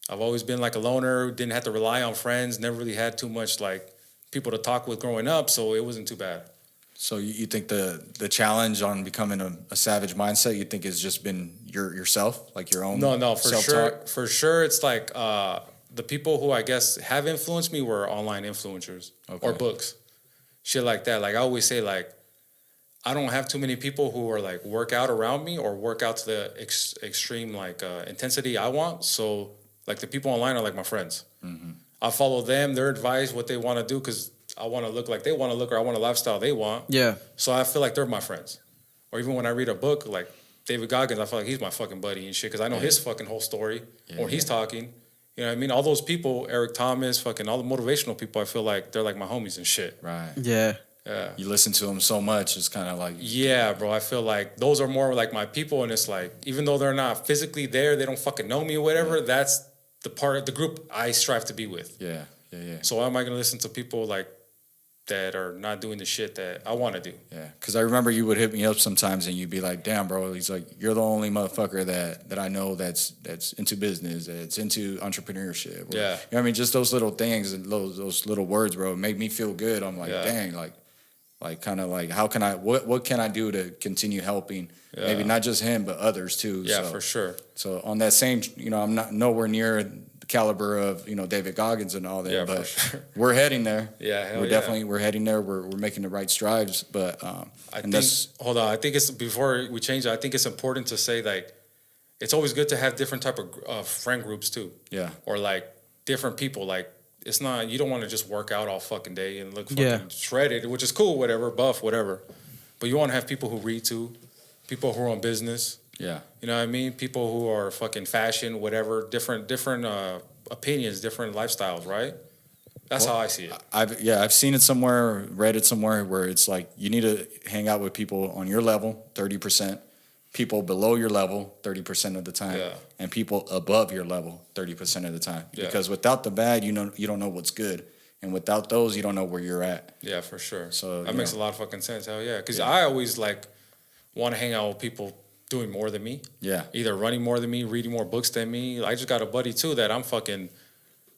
Speaker 1: I've always been like a loner, didn't have to rely on friends, never really had too much like people to talk with growing up. So it wasn't too bad.
Speaker 2: So you think the challenge on becoming a savage mindset, you think has just been yourself, like your own?
Speaker 1: No, for
Speaker 2: self-talk?
Speaker 1: sure. For sure. It's like the people who I guess have influenced me were online influencers or
Speaker 2: Okay.
Speaker 1: books, shit like that. Like I always say, like I don't have too many people who are like work out around me or work out to the extreme like intensity I want. So like the people online are like my friends. I follow them, their advice, what they want to do, because I want to look like they want to look, or I want a lifestyle they want.
Speaker 3: Yeah.
Speaker 1: So I feel like they're my friends. Or even when I read a book like David Goggins, I feel like he's my fucking buddy and shit, because I know his fucking whole story when he's talking. You know what I mean? All those people, Eric Thomas, fucking all the motivational people, I feel like they're like my homies and shit.
Speaker 2: Right.
Speaker 3: Yeah.
Speaker 1: Yeah.
Speaker 2: You listen to them so much, it's kind of like
Speaker 1: Yeah, bro. I feel like those are more like my people, and it's like even though they're not physically there, they don't fucking know me or whatever. That's the part of the group I strive to be with.
Speaker 2: yeah.
Speaker 1: So why am I gonna listen to people like that are not doing the shit that I want to do?
Speaker 2: Yeah, because I remember you would hit me up sometimes, and you'd be like, "Damn, bro," he's like, "You're the only motherfucker that I know that's into business, that's into entrepreneurship." Or,
Speaker 1: Yeah.
Speaker 2: you know what I mean, just those little things and those little words, bro, make me feel good. I'm like,
Speaker 1: Yeah.
Speaker 2: dang, like kind of like, how can I? What can I do to continue helping?
Speaker 1: Yeah.
Speaker 2: Maybe not just him, but others too.
Speaker 1: Yeah,
Speaker 2: so,
Speaker 1: for sure.
Speaker 2: So on that same, I'm not nowhere near the caliber of David Goggins and all that,
Speaker 1: Yeah, for
Speaker 2: but
Speaker 1: sure.
Speaker 2: we're heading there.
Speaker 1: Yeah, hell
Speaker 2: we're
Speaker 1: yeah.
Speaker 2: definitely heading there. We're making the right strides, but
Speaker 1: I think it's before we change it. I think it's important to say like it's always good to have different type of friend groups too.
Speaker 2: Yeah.
Speaker 1: Or like different people. Like it's not, you don't want to just work out all fucking day and look fucking shredded, which is cool, whatever, buff, whatever. But you want to have people who read too, people who are on business.
Speaker 2: Yeah.
Speaker 1: You know what I mean? People who are fucking fashion, whatever, different opinions, different lifestyles, right? That's how I see it.
Speaker 2: I've seen it somewhere, read it somewhere where it's like you need to hang out with people on your level 30%, people below your level 30% of the time,
Speaker 1: Yeah.
Speaker 2: and people above your level 30% of the time.
Speaker 1: Yeah.
Speaker 2: Because without the bad, you don't know what's good, and without those, you don't know where you're at.
Speaker 1: Yeah, for sure.
Speaker 2: So,
Speaker 1: that
Speaker 2: you
Speaker 1: makes
Speaker 2: know.
Speaker 1: a lot of fucking sense. Hell yeah. Because I always like want to hang out with people doing more than me.
Speaker 2: Yeah.
Speaker 1: Either running more than me, reading more books than me. I just got a buddy too that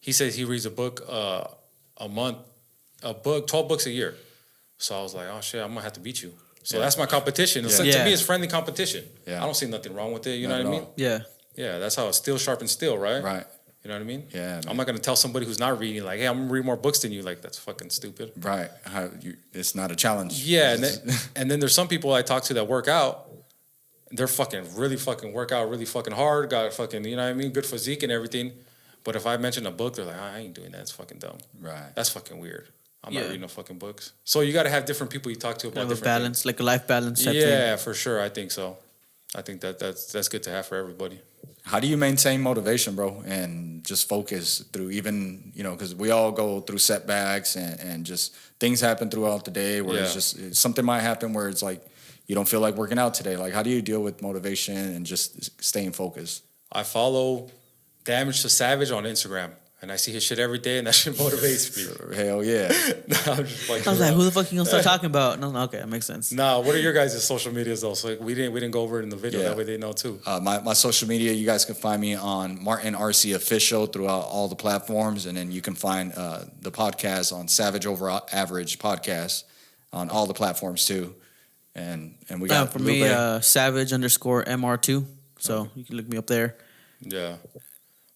Speaker 1: he says he reads a book a month, 12 books a year. So I was like, oh shit, I'm gonna have to beat you. So that's my competition. It's like,
Speaker 3: Yeah.
Speaker 1: to me, it's friendly competition.
Speaker 2: Yeah.
Speaker 1: I don't see nothing wrong with it. You
Speaker 2: Not
Speaker 1: know
Speaker 2: at
Speaker 1: what I mean?
Speaker 2: all.
Speaker 3: Yeah.
Speaker 1: Yeah, that's how steel sharpens steel, right?
Speaker 2: Right.
Speaker 1: You know what I mean?
Speaker 2: Yeah, man.
Speaker 1: I'm not gonna tell somebody who's not reading like, hey, I'm gonna read more books than you. Like that's fucking stupid.
Speaker 2: Right. It's not a challenge.
Speaker 1: Yeah, and then there's some people I talk to that work out. They're really fucking work out really fucking hard. Got fucking, you know what I mean? Good physique and everything. But if I mention a book, they're like, I ain't doing that. It's fucking dumb.
Speaker 2: Right.
Speaker 1: That's fucking weird. I'm
Speaker 3: Yeah.
Speaker 1: not reading no fucking books. So you got to have different people you talk to about
Speaker 3: Have a
Speaker 1: different
Speaker 3: balance, like a life balance
Speaker 1: things.
Speaker 3: type thing.
Speaker 1: Yeah, for sure. I think so. I think that's good to have for everybody.
Speaker 2: How do you maintain motivation, bro, and just focus through even, because we all go through setbacks and just things happen throughout the day where it's just something might happen where it's like you don't feel like working out today. Like, how do you deal with motivation and just staying focused?
Speaker 1: I follow Damage to Savage on Instagram. And I see his shit every day, and that shit motivates me.
Speaker 2: Hell yeah.
Speaker 1: I'm just like,
Speaker 3: I was like, who the fuck you gonna start talking about? No, okay, that makes sense.
Speaker 1: Nah, what are your guys' social medias though? So like, we didn't go over it in the video.
Speaker 2: Yeah.
Speaker 1: That way they know too.
Speaker 2: My social media, you guys can find me on Martin RC Official throughout all the platforms. And then you can find the podcast on Savage Over Average Podcast on all the platforms too. And we got
Speaker 3: For me, Savage_MR2. So you can look me up there.
Speaker 1: Yeah.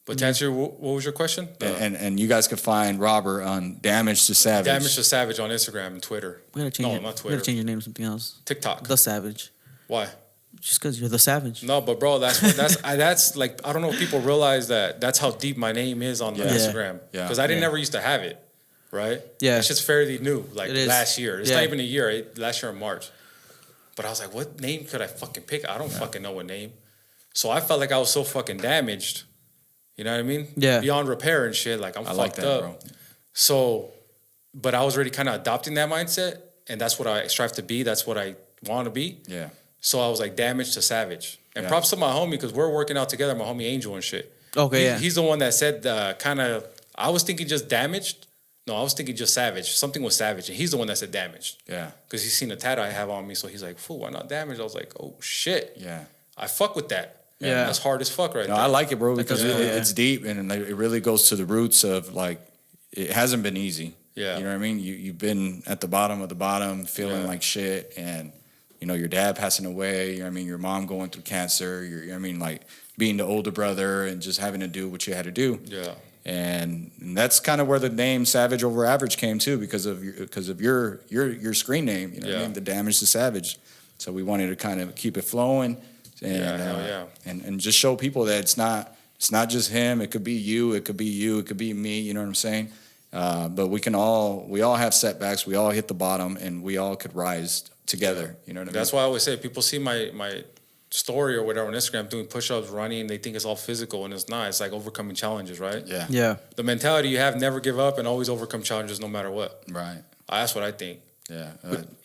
Speaker 1: But to answer, what was your question?
Speaker 2: And you guys can find Robert on Damage to Savage.
Speaker 1: Damage to Savage on Instagram and Twitter.
Speaker 3: We gotta change
Speaker 1: No,
Speaker 3: it.
Speaker 1: not
Speaker 3: We
Speaker 1: Twitter.
Speaker 3: gotta change your name to something else.
Speaker 1: TikTok.
Speaker 3: The Savage.
Speaker 1: Why?
Speaker 3: Just because you're the Savage.
Speaker 1: No, but bro, that's like, I don't know if people realize that's how deep my name is on the
Speaker 2: Yeah.
Speaker 1: Instagram.
Speaker 2: Yeah.
Speaker 1: Because I didn't ever used to have it, right?
Speaker 3: Yeah.
Speaker 1: It's just fairly new, like
Speaker 3: It is.
Speaker 1: last year. It's
Speaker 3: Yeah.
Speaker 1: not even a year. Last year in March. But I was like, what name could I fucking pick? I don't fucking know what name. So I felt like I was so fucking damaged. You know what I mean?
Speaker 3: Yeah.
Speaker 1: Beyond repair and shit. Like I'm
Speaker 2: I
Speaker 1: fucked
Speaker 2: like that,
Speaker 1: up.
Speaker 2: bro.
Speaker 1: So, but I was already kind of adopting that mindset, and that's what I strive to be. That's what I want to be.
Speaker 2: Yeah.
Speaker 1: So I was like Damage to Savage. And
Speaker 2: Yeah.
Speaker 1: props to my homie because we're working out together, my homie Angel and shit.
Speaker 3: Okay, yeah.
Speaker 1: He's the one that said I was thinking just damaged. No, I was thinking just savage. Something was savage. And he's the one that said damaged.
Speaker 2: Yeah.
Speaker 1: Because he's seen a tattoo I have on me. So he's like, fool, why not damaged? I was like, oh shit.
Speaker 2: Yeah.
Speaker 1: I fuck with that.
Speaker 3: Yeah.
Speaker 1: That's hard as fuck right
Speaker 2: No,
Speaker 1: there.
Speaker 2: I like it, bro, because
Speaker 3: does feel, yeah.
Speaker 2: it's deep and it really goes to the roots of like it hasn't been easy.
Speaker 1: Yeah.
Speaker 2: You know what I mean? You've been at the bottom of the bottom, feeling
Speaker 1: Yeah.
Speaker 2: like shit, and your dad passing away. You know what I mean, your mom going through cancer. You know what I mean, like being the older brother and just having to do what you had to do.
Speaker 1: Yeah.
Speaker 2: And that's kind of where the name Savage Over Average came too, because of your screen name. You know what I
Speaker 1: Yeah.
Speaker 2: mean? The Damage to Savage. So we wanted to kind of keep it flowing, and
Speaker 1: Yeah, hell yeah.
Speaker 2: and just show people that it's not just him. It could be you. It could be you. It could be me. You know what I'm saying? But we all have setbacks. We all hit the bottom, and we all could rise together. You know what I mean?
Speaker 1: That's why I always say people see my story or whatever on Instagram doing push-ups, running, they think it's all physical, and it's not. It's like overcoming challenges, right?
Speaker 2: Yeah.
Speaker 3: Yeah.
Speaker 1: The mentality you have, never give up and always overcome challenges no matter what.
Speaker 2: Right.
Speaker 1: That's what I think.
Speaker 2: Yeah.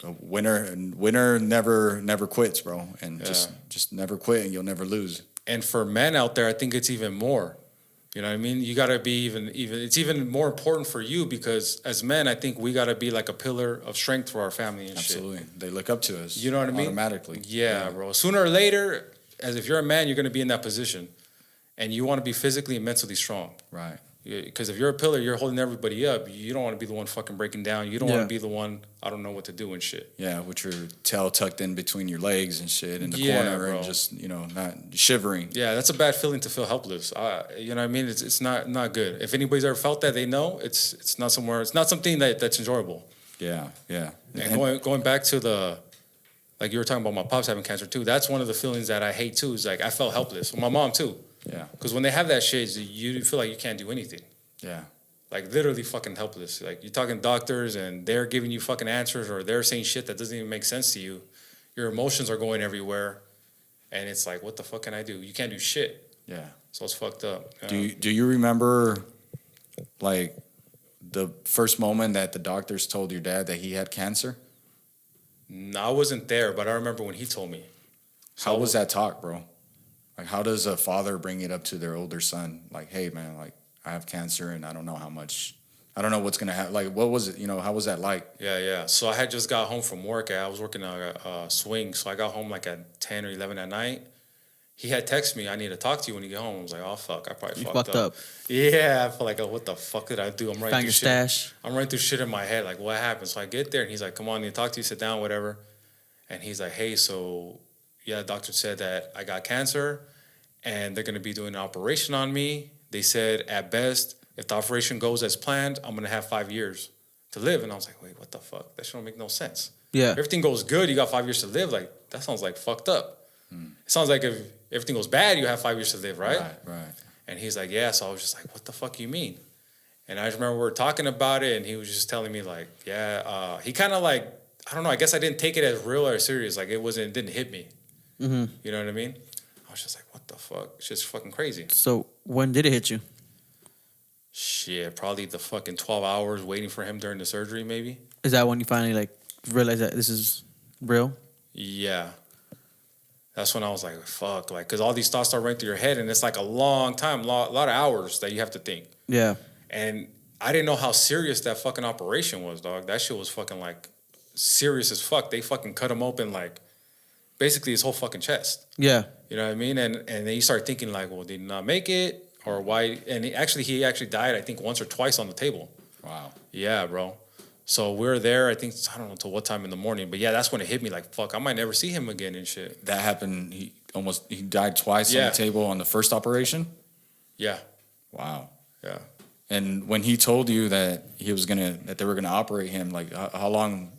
Speaker 2: A winner never quits, bro. And
Speaker 1: Yeah.
Speaker 2: just never quit, and you'll never lose.
Speaker 1: And for men out there, I think it's even more. You know what I mean? You got to be even. It's even more important for you because as men, I think we got to be like a pillar of strength for our family and
Speaker 2: Absolutely. They look up to us.
Speaker 1: You know what I mean?
Speaker 2: Automatically.
Speaker 1: Yeah, bro. Sooner or later, as if you're a man, you're going to be in that position, and you want to be physically and mentally strong.
Speaker 2: Right.
Speaker 1: Because if you're a pillar, you're holding everybody up. You don't want to be the one fucking breaking down. You don't want
Speaker 3: Yeah.
Speaker 1: to be the one, I don't know what to do and shit.
Speaker 2: Yeah, with your tail tucked in between your legs and shit in the
Speaker 1: Yeah,
Speaker 2: corner,
Speaker 1: bro.
Speaker 2: and just not shivering.
Speaker 1: Yeah, that's a bad feeling to feel helpless. You know what I mean? It's not good. If anybody's ever felt that, they know it's not somewhere. It's not something that's enjoyable.
Speaker 2: Yeah, yeah.
Speaker 1: And going back to like you were talking about my pops having cancer too. That's one of the feelings that I hate too. Is like I felt helpless. Well, my mom too.
Speaker 2: Yeah,
Speaker 1: Because when they have that shit, you feel like you can't do anything.
Speaker 2: yeah,
Speaker 1: Like literally fucking helpless. Like you're talking doctors and they're giving you fucking answers or they're saying shit that doesn't even make sense to you. Your emotions are going everywhere, and it's like, what the fuck can I do? You can't do shit.
Speaker 2: yeah.
Speaker 1: So it's fucked up.
Speaker 2: Do you remember, like, the first moment that the doctors told your dad that he had cancer?
Speaker 1: No, I wasn't there, but I remember when he told me.
Speaker 2: How was that talk, bro? Like, how does a father bring it up to their older son? Like, hey, man, like, I have cancer and I don't know what's gonna happen. Like, what was it? How was that like?
Speaker 1: Yeah. So I had just got home from work. I was working on a swing, so I got home like at 10 or 11 at night. He had texted me, I need to talk to you when you get home. I was like, oh, fuck, I probably
Speaker 3: You
Speaker 1: fucked
Speaker 3: fucked up.
Speaker 1: Yeah, I felt like, oh, what the fuck did I do? I'm
Speaker 3: Found
Speaker 1: through
Speaker 3: your
Speaker 1: shit.
Speaker 3: stash.
Speaker 1: I'm running through shit in my head, like, what happened? So I get there, and he's like, come on, I need to talk to you, sit down, whatever. And he's like, hey, so, yeah, the doctor said that I got cancer, and they're going to be doing an operation on me. They said, at best, if the operation goes as planned, I'm going to have 5 years to live. And I was like, wait, what the fuck? That shit don't make no sense.
Speaker 3: Yeah.
Speaker 1: If everything goes good, you got 5 years to live. Like, that sounds like fucked up. It sounds like if everything goes bad, you have 5 years to live, right?
Speaker 2: Right.
Speaker 1: And he's like, yeah. So I was just like, what the fuck you mean? And I just remember we were talking about it, and he was just telling me like, yeah. He kind of like, I don't know. I guess I didn't take it as real or serious. Like it didn't hit me.
Speaker 3: Mm-hmm.
Speaker 1: You know what I mean? I was just like, what the fuck? It's just fucking crazy.
Speaker 3: So when did it hit you?
Speaker 1: Shit, probably the fucking 12 hours waiting for him during the surgery, maybe.
Speaker 3: Is that when you finally like realized that this is real?
Speaker 1: Yeah. That's when I was like, fuck, like, because all these thoughts start running through your head, and it's like a long time, a lot of hours that you have to think.
Speaker 3: Yeah.
Speaker 1: And I didn't know how serious that fucking operation was, dog. That shit was fucking like serious as fuck. They fucking cut him open like basically his whole fucking chest.
Speaker 3: Yeah.
Speaker 1: You know what I mean? And then you start thinking like, well, did he not make it? Or why? And he actually died, I think, once or twice on the table.
Speaker 2: Wow.
Speaker 1: Yeah, bro. So we're there, I think, I don't know till what time in the morning. But yeah, that's when it hit me like, fuck, I might never see him again and shit.
Speaker 2: That happened. He died twice on
Speaker 1: Yeah.
Speaker 2: the table on the first operation.
Speaker 1: Yeah.
Speaker 2: Wow.
Speaker 1: Yeah.
Speaker 2: And when he told you that they were gonna operate him, like how long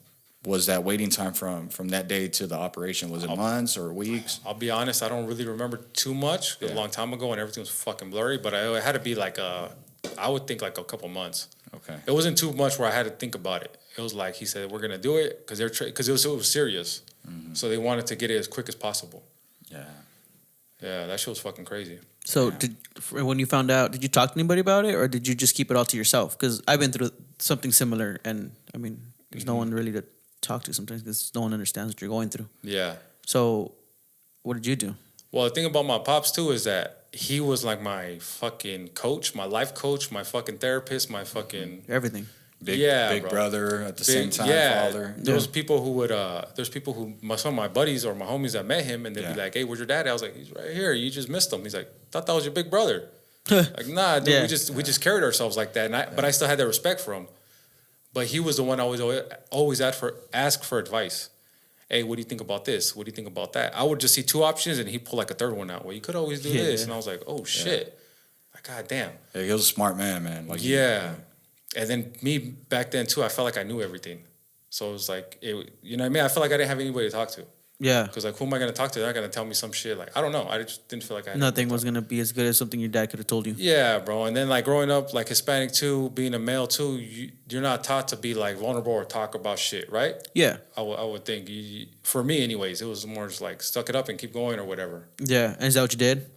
Speaker 2: was that waiting time from that day to the operation? Was it months or weeks?
Speaker 1: I'll be honest, I don't really remember too much. It was a
Speaker 2: Yeah.
Speaker 1: long time ago and everything was fucking blurry. But it had to be like I would think like a couple months.
Speaker 2: Okay.
Speaker 1: It wasn't too much where I had to think about it. It was like he said, we're going to do it because it was serious. So they wanted to get it as quick as possible.
Speaker 2: Yeah.
Speaker 1: Yeah, that shit was fucking crazy.
Speaker 3: So when you found out, did you talk to anybody about it, or did you just keep it all to yourself? Because I've been through something similar, and I mean, there's no one really to talk to sometimes because no one understands what you're going through.
Speaker 1: Yeah.
Speaker 3: So, what did you do?
Speaker 1: Well, the thing about my pops too is that he was like my fucking coach, my life coach, my fucking therapist, my fucking
Speaker 3: Everything.
Speaker 2: Big
Speaker 1: bro.
Speaker 2: brother at the
Speaker 1: Big-
Speaker 2: same time, father.
Speaker 1: There's people who would some of my buddies or my homies that met him and they'd
Speaker 2: Yeah.
Speaker 1: be like, hey, where's your dad? I was like, he's right here. You just missed him. He's like, thought that was your big brother. Like, nah, dude,
Speaker 3: Yeah.
Speaker 1: we just carried ourselves like that. But I still had that respect for him. But he was the one I always ask for advice. Hey, what do you think about this? What do you think about that? I would just see two options and he'd pull like a third one out. Well, you could always do
Speaker 3: Yeah.
Speaker 1: this. And I was like, oh shit. Like, God damn.
Speaker 2: Yeah, he was a smart man. Like,
Speaker 1: Yeah. And then me back then too, I felt like I knew everything. So it was like, you know what I mean? I felt like I didn't have anybody to talk to.
Speaker 3: Yeah.
Speaker 1: Because like, who am I going to talk to? They're not going to tell me some shit. Like, I don't know. I just didn't feel like I had
Speaker 3: Nothing
Speaker 1: anybody to
Speaker 3: was gonna be as good as something your dad could have told you.
Speaker 1: Yeah, bro. And then like growing up, like Hispanic too, being a male too, you're not taught to be like vulnerable or talk about shit, right?
Speaker 3: Yeah.
Speaker 1: I would think. For me, anyways, it was more just like suck it up and keep going or whatever.
Speaker 3: Yeah. And is that what you did?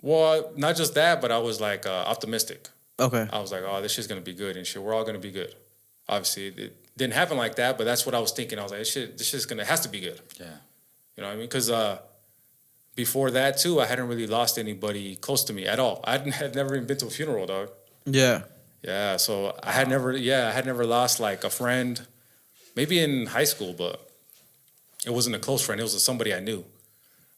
Speaker 1: Well, not just that, but I was like optimistic.
Speaker 3: Okay.
Speaker 1: I was like, oh, this shit's gonna be good and shit. We're all gonna be good. Obviously, it didn't happen like that, but that's what I was thinking. I was like, this shit's has to be good.
Speaker 2: Yeah.
Speaker 1: You know what I mean? Because before that too, I hadn't really lost anybody close to me at all. Had never even been to a funeral, dog.
Speaker 3: Yeah.
Speaker 1: Yeah, so I had never lost like a friend, maybe in high school, but it wasn't a close friend. It was somebody I knew.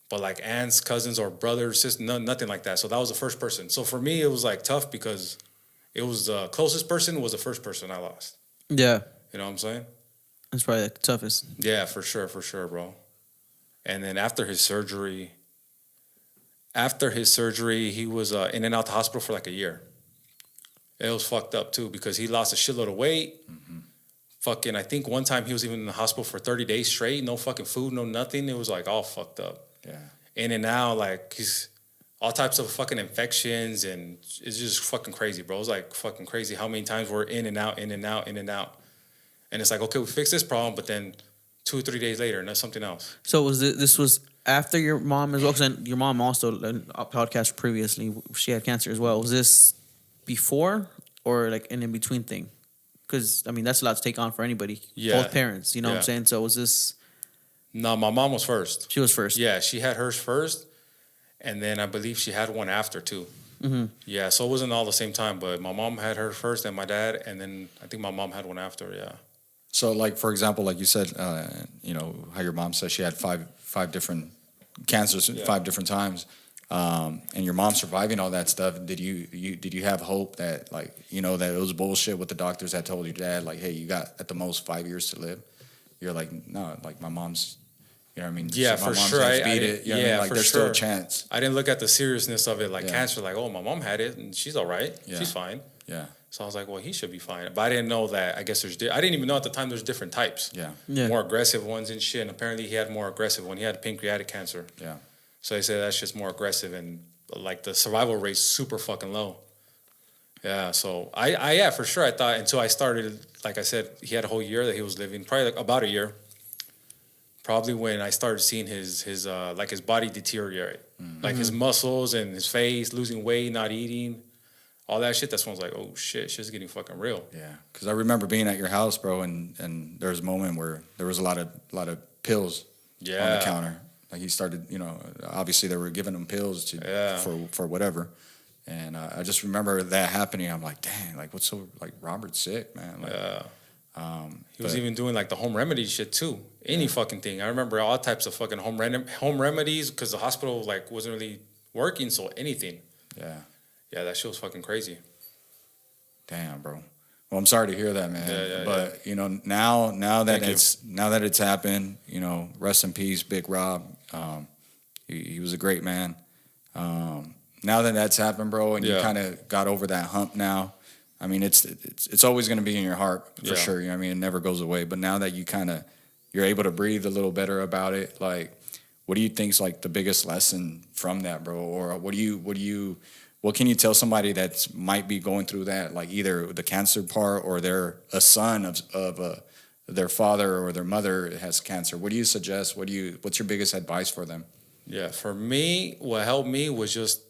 Speaker 1: But like aunts, cousins, or brothers, sisters, nothing like that. So that was the first person. So for me, it was like tough because it was the closest person was the first person I lost.
Speaker 3: Yeah.
Speaker 1: You know what I'm saying?
Speaker 3: That's probably like the toughest.
Speaker 1: Yeah, for sure, bro. And then after his surgery, he was in and out the hospital for like a year. It was fucked up too because he lost a shitload of weight.
Speaker 2: Mm-hmm.
Speaker 1: Fucking, I think one time he was even in the hospital for 30 days straight, no fucking food, no nothing. It was like all fucked up.
Speaker 2: Yeah.
Speaker 1: In and out, like he's all types of fucking infections, and it's just fucking crazy, bro. It's like fucking crazy how many times we're in and out, in and out, in and out. And it's like, okay, we fixed this problem, but then 2 or 3 days later, and that's something else.
Speaker 3: So this was after your mom as well? Because your mom also in a podcast previously she had cancer as well. Was this before or like an in between thing? Because I mean that's a lot to take on for anybody.
Speaker 1: Yeah.
Speaker 3: Both parents, you know what I'm
Speaker 1: Yeah.
Speaker 3: saying. So was this?
Speaker 1: No, my mom was first.
Speaker 3: She was first.
Speaker 1: Yeah, she had hers first, and then I believe she had one after too.
Speaker 3: Mm-hmm.
Speaker 1: Yeah, so it wasn't all the same time, but my mom had her first, and my dad, and then I think my mom had one after. Yeah.
Speaker 2: So, like for example, like you said, you know how your mom said she had five different cancers,
Speaker 1: Yeah.
Speaker 2: 5 different times, and your mom surviving all that stuff. Did you have hope that like you know that it was bullshit what the doctors had told your dad? Like, hey, you got at the most 5 years to live. You're like, no, like my mom's. You know what I mean?
Speaker 1: Yeah,
Speaker 2: my
Speaker 1: for
Speaker 2: mom's
Speaker 1: sure.
Speaker 2: hands beat it. You know what I mean? Like,
Speaker 1: for
Speaker 2: there's
Speaker 1: sure.
Speaker 2: still a chance.
Speaker 1: I didn't look at the seriousness of it like
Speaker 2: Yeah.
Speaker 1: cancer. Like, oh, my mom had it, and she's all right.
Speaker 2: Yeah.
Speaker 1: She's fine.
Speaker 2: Yeah,
Speaker 1: So I was like, well, he should be fine. But I didn't know that. I guess I didn't even know at the time there's different types.
Speaker 2: yeah,
Speaker 3: Yeah.
Speaker 1: More aggressive ones and shit. And apparently he had more aggressive one. He had pancreatic cancer.
Speaker 2: yeah.
Speaker 1: So they say that's just more aggressive, and like the survival rate's super fucking low. Yeah, so I for sure I thought until I started, like I said, he had a whole year that he was living, probably like about a year. Probably when I started seeing his like his body deteriorate, like his muscles and his face, losing weight, not eating, all that shit. That's when I was like, oh shit, shit's getting fucking real.
Speaker 2: Yeah, because I remember being at your house, bro, and there was a moment where there was a lot of pills on
Speaker 1: Yeah.
Speaker 2: the counter. Like he started, you know, obviously they were giving him pills to
Speaker 1: Yeah.
Speaker 2: for whatever, and I just remember that happening. I'm like, dang, like what's so like Robert's sick, man. Like,
Speaker 1: Yeah. He was
Speaker 2: but-
Speaker 1: even doing like the home remedy shit too. Any fucking thing. I remember all types of fucking home remedies because the hospital like wasn't really working. So anything.
Speaker 2: yeah,
Speaker 1: Yeah, that shit was fucking crazy.
Speaker 2: damn, bro. Well, I'm sorry to hear that, man.
Speaker 1: Yeah,
Speaker 2: but you know, now that
Speaker 1: Thank you.
Speaker 2: it's happened, you know, rest in peace, Big Rob. He was a great man. Now that that's happened, bro, and you
Speaker 1: Yeah.
Speaker 2: kind of got over that hump now. I mean, it's always going to be in your heart for
Speaker 1: Yeah.
Speaker 2: sure. You know what I mean, it never goes away. But now that you're able to breathe a little better about it, like, what do you think's like the biggest lesson from that, bro? Or what can you tell somebody that might be going through that, like either the cancer part or they're a son of their father or their mother has cancer? What do you suggest? What's your biggest advice for them?
Speaker 1: Yeah, for me, what helped me was just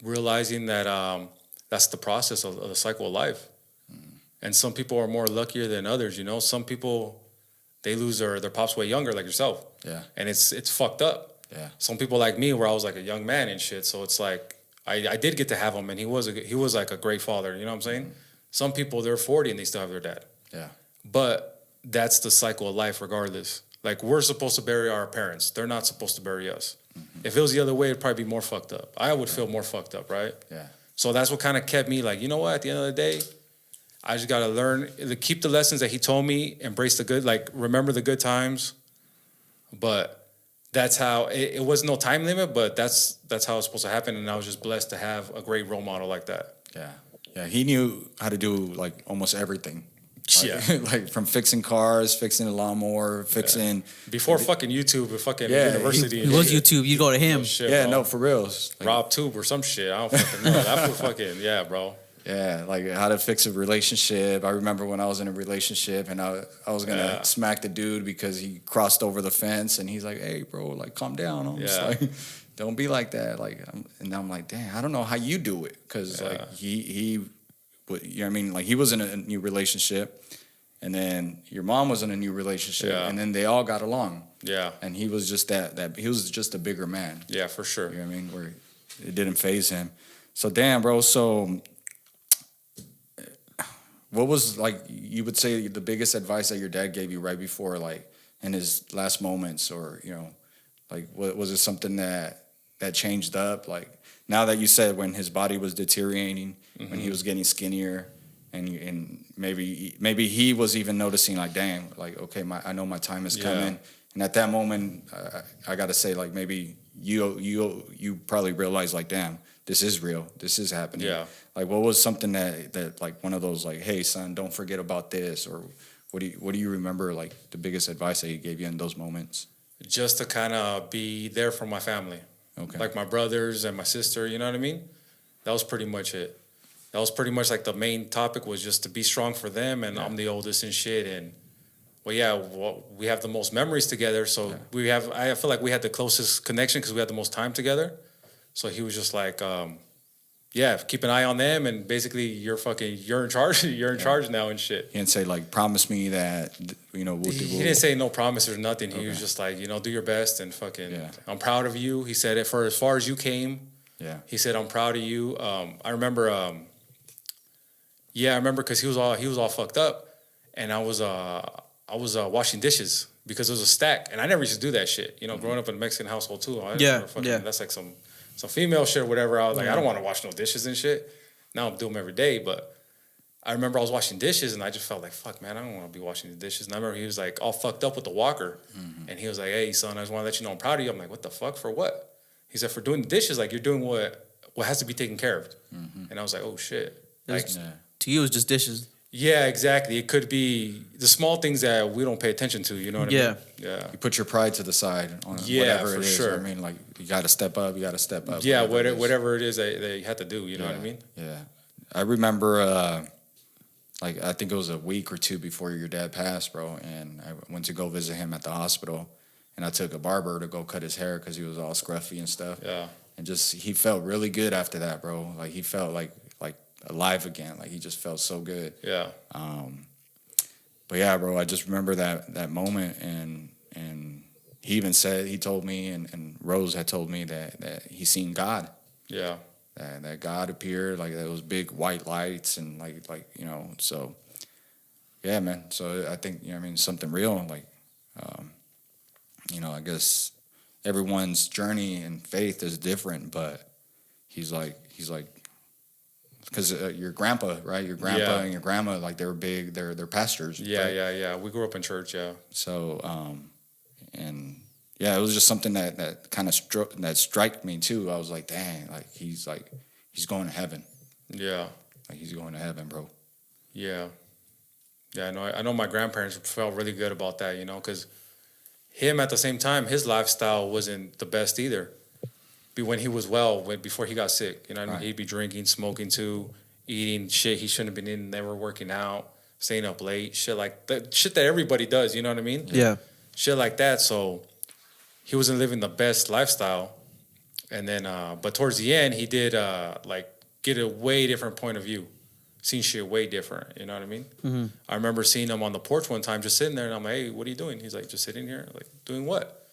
Speaker 1: realizing that that's the process of the cycle of life. And some people are more luckier than others, you know. Some people, they lose their pops way younger, like yourself.
Speaker 2: Yeah.
Speaker 1: And it's fucked up.
Speaker 2: Yeah.
Speaker 1: Some people like me, where I was like a young man and shit. So it's like I did get to have him, and he was like a great father. You know what I'm saying? Some people they're 40 and they still have their dad.
Speaker 2: Yeah.
Speaker 1: But that's the cycle of life, regardless. Like we're supposed to bury our parents. They're not supposed to bury us. If it was the other way, it'd probably be more fucked up. I would feel more fucked up, right?
Speaker 2: Yeah.
Speaker 1: So that's what kind of kept me like, you know what? At the end of the day, I just gotta learn to keep the lessons that he told me, embrace the good, like remember the good times, but that's how it was no time limit, but that's how it's supposed to happen. And I was just blessed to have a great role model like that.
Speaker 2: Yeah. Yeah. He knew how to do like almost everything. Like,
Speaker 1: Yeah.
Speaker 2: like from fixing cars, fixing a lawnmower, fixing.
Speaker 1: Before fucking YouTube and fucking
Speaker 2: Yeah,
Speaker 1: university.
Speaker 3: It
Speaker 1: and
Speaker 3: was
Speaker 1: shit.
Speaker 3: YouTube. You go to him.
Speaker 1: Oh, shit,
Speaker 2: Yeah,
Speaker 1: bro.
Speaker 2: no, for real. It's like,
Speaker 1: Rob Tube or some shit. I don't fucking know. That was fucking, yeah, bro.
Speaker 2: yeah, like how to fix a relationship. I remember when I was in a relationship and I was gonna
Speaker 1: Yeah.
Speaker 2: smack the dude because he crossed over the fence and he's like, "Hey, bro, like calm down." I'm just
Speaker 1: Yeah.
Speaker 2: like, "Don't be like that." Like, and I'm like, "Damn, I don't know how you do it," because
Speaker 1: Yeah.
Speaker 2: like you know what I mean? Like he was in a new relationship, and then your mom was in a new relationship,
Speaker 1: Yeah.
Speaker 2: and then they all got along,
Speaker 1: Yeah.
Speaker 2: and he was just that he was just a bigger man.
Speaker 1: Yeah, for sure.
Speaker 2: You know what I mean? Where it didn't phase him. So damn, bro. So what was like you would say the biggest advice that your dad gave you right before, like in his last moments, or you know, like what was it something that changed up? Like now that you said when his body was deteriorating, when he was getting skinnier, and maybe he was even noticing like, damn, like okay, I know my time is
Speaker 1: Yeah.
Speaker 2: coming. And at that moment, I got to say, like maybe you probably realized like, damn, this is real. This is happening.
Speaker 1: Yeah.
Speaker 2: Like, what was something that like one of those like, hey, son, don't forget about this, or what do you remember like the biggest advice that he gave you in those moments?
Speaker 1: Just to kind of be there for my family.
Speaker 2: Okay.
Speaker 1: Like my brothers and my sister, you know what I mean? That was pretty much it. That was pretty much like the main topic was just to be strong for them, and I'm the oldest and shit, and we have the most memories together, so I feel like we had the closest connection because we had the most time together. So he was just like, keep an eye on them, and basically you're in charge. You're in charge now and shit.
Speaker 2: He didn't say like, promise me that you know
Speaker 1: He didn't say no promise or nothing. He was just like, do your best and fucking.
Speaker 2: Yeah.
Speaker 1: I'm proud of you. He said it for as far as you came.
Speaker 2: Yeah.
Speaker 1: He said, I'm proud of you. I remember. I remember because he was all fucked up, and I was washing dishes because there was a stack, and I never used to do that shit. Growing up in a Mexican household too. That's like some female shit or whatever. I was like, I don't want to wash no dishes and shit. Now I'm doing them every day, but I remember I was washing dishes, and I just felt like, fuck, man, I don't want to be washing the dishes. And I remember he was like all fucked up with the walker, and he was like, hey, son, I just want to let you know I'm proud of you. I'm like, what the fuck, for what? He said, for doing the dishes, like you're doing what has to be taken care of. And I was like, oh shit. Like,
Speaker 3: To you, it's just dishes.
Speaker 1: yeah, exactly. It could be the small things that we don't pay attention to. You know what I mean? Yeah.
Speaker 2: You put your pride to the side on
Speaker 1: Yeah,
Speaker 2: whatever
Speaker 1: for
Speaker 2: it is.
Speaker 1: sure.
Speaker 2: I mean, like you got to step up. You got to step up.
Speaker 1: Yeah,
Speaker 2: it is.
Speaker 1: whatever it is that you have to do. You know what I mean?
Speaker 2: Yeah. I remember, like, I think it was a week or two before your dad passed, bro. And I went to go visit him at the hospital. And I took a barber to go cut his hair because he was all scruffy and stuff.
Speaker 1: Yeah.
Speaker 2: And just, he felt really good after that, bro. Like, he felt like alive again. Like, he just felt so good.
Speaker 1: Yeah.
Speaker 2: But yeah, bro, I just remember that moment. And he even said, he told me, and Rose had told me that he seen God.
Speaker 1: Yeah.
Speaker 2: That God appeared, like those big white lights, and like so yeah, man. So I think something real, like I guess everyone's journey and faith is different, but he's like because your grandpa, right? Your grandpa and your grandma, like they're big, they're pastors.
Speaker 1: Yeah,
Speaker 2: right?
Speaker 1: yeah. We grew up in church. Yeah.
Speaker 2: So and yeah, it was just something that kind of struck me too. I was like, dang, like he's going to heaven.
Speaker 1: Yeah.
Speaker 2: Like he's going to heaven, bro.
Speaker 1: Yeah. Yeah, I know my grandparents felt really good about that, because him at the same time, his lifestyle wasn't the best either. When he was before he got sick, what I mean?
Speaker 2: Right.
Speaker 1: He'd be drinking, smoking too, eating shit he shouldn't have been eating, never working out, staying up late, shit like that, shit that everybody does, you know what I mean?
Speaker 3: Yeah.
Speaker 1: Shit like that. So he wasn't living the best lifestyle. And then, but towards the end, he did get a way different point of view. Seen shit way different, you know what I mean?
Speaker 3: Mm-hmm.
Speaker 1: I remember seeing him on the porch one time, just sitting there, and I'm like, hey, what are you doing? He's like, just sitting here. Like, doing what?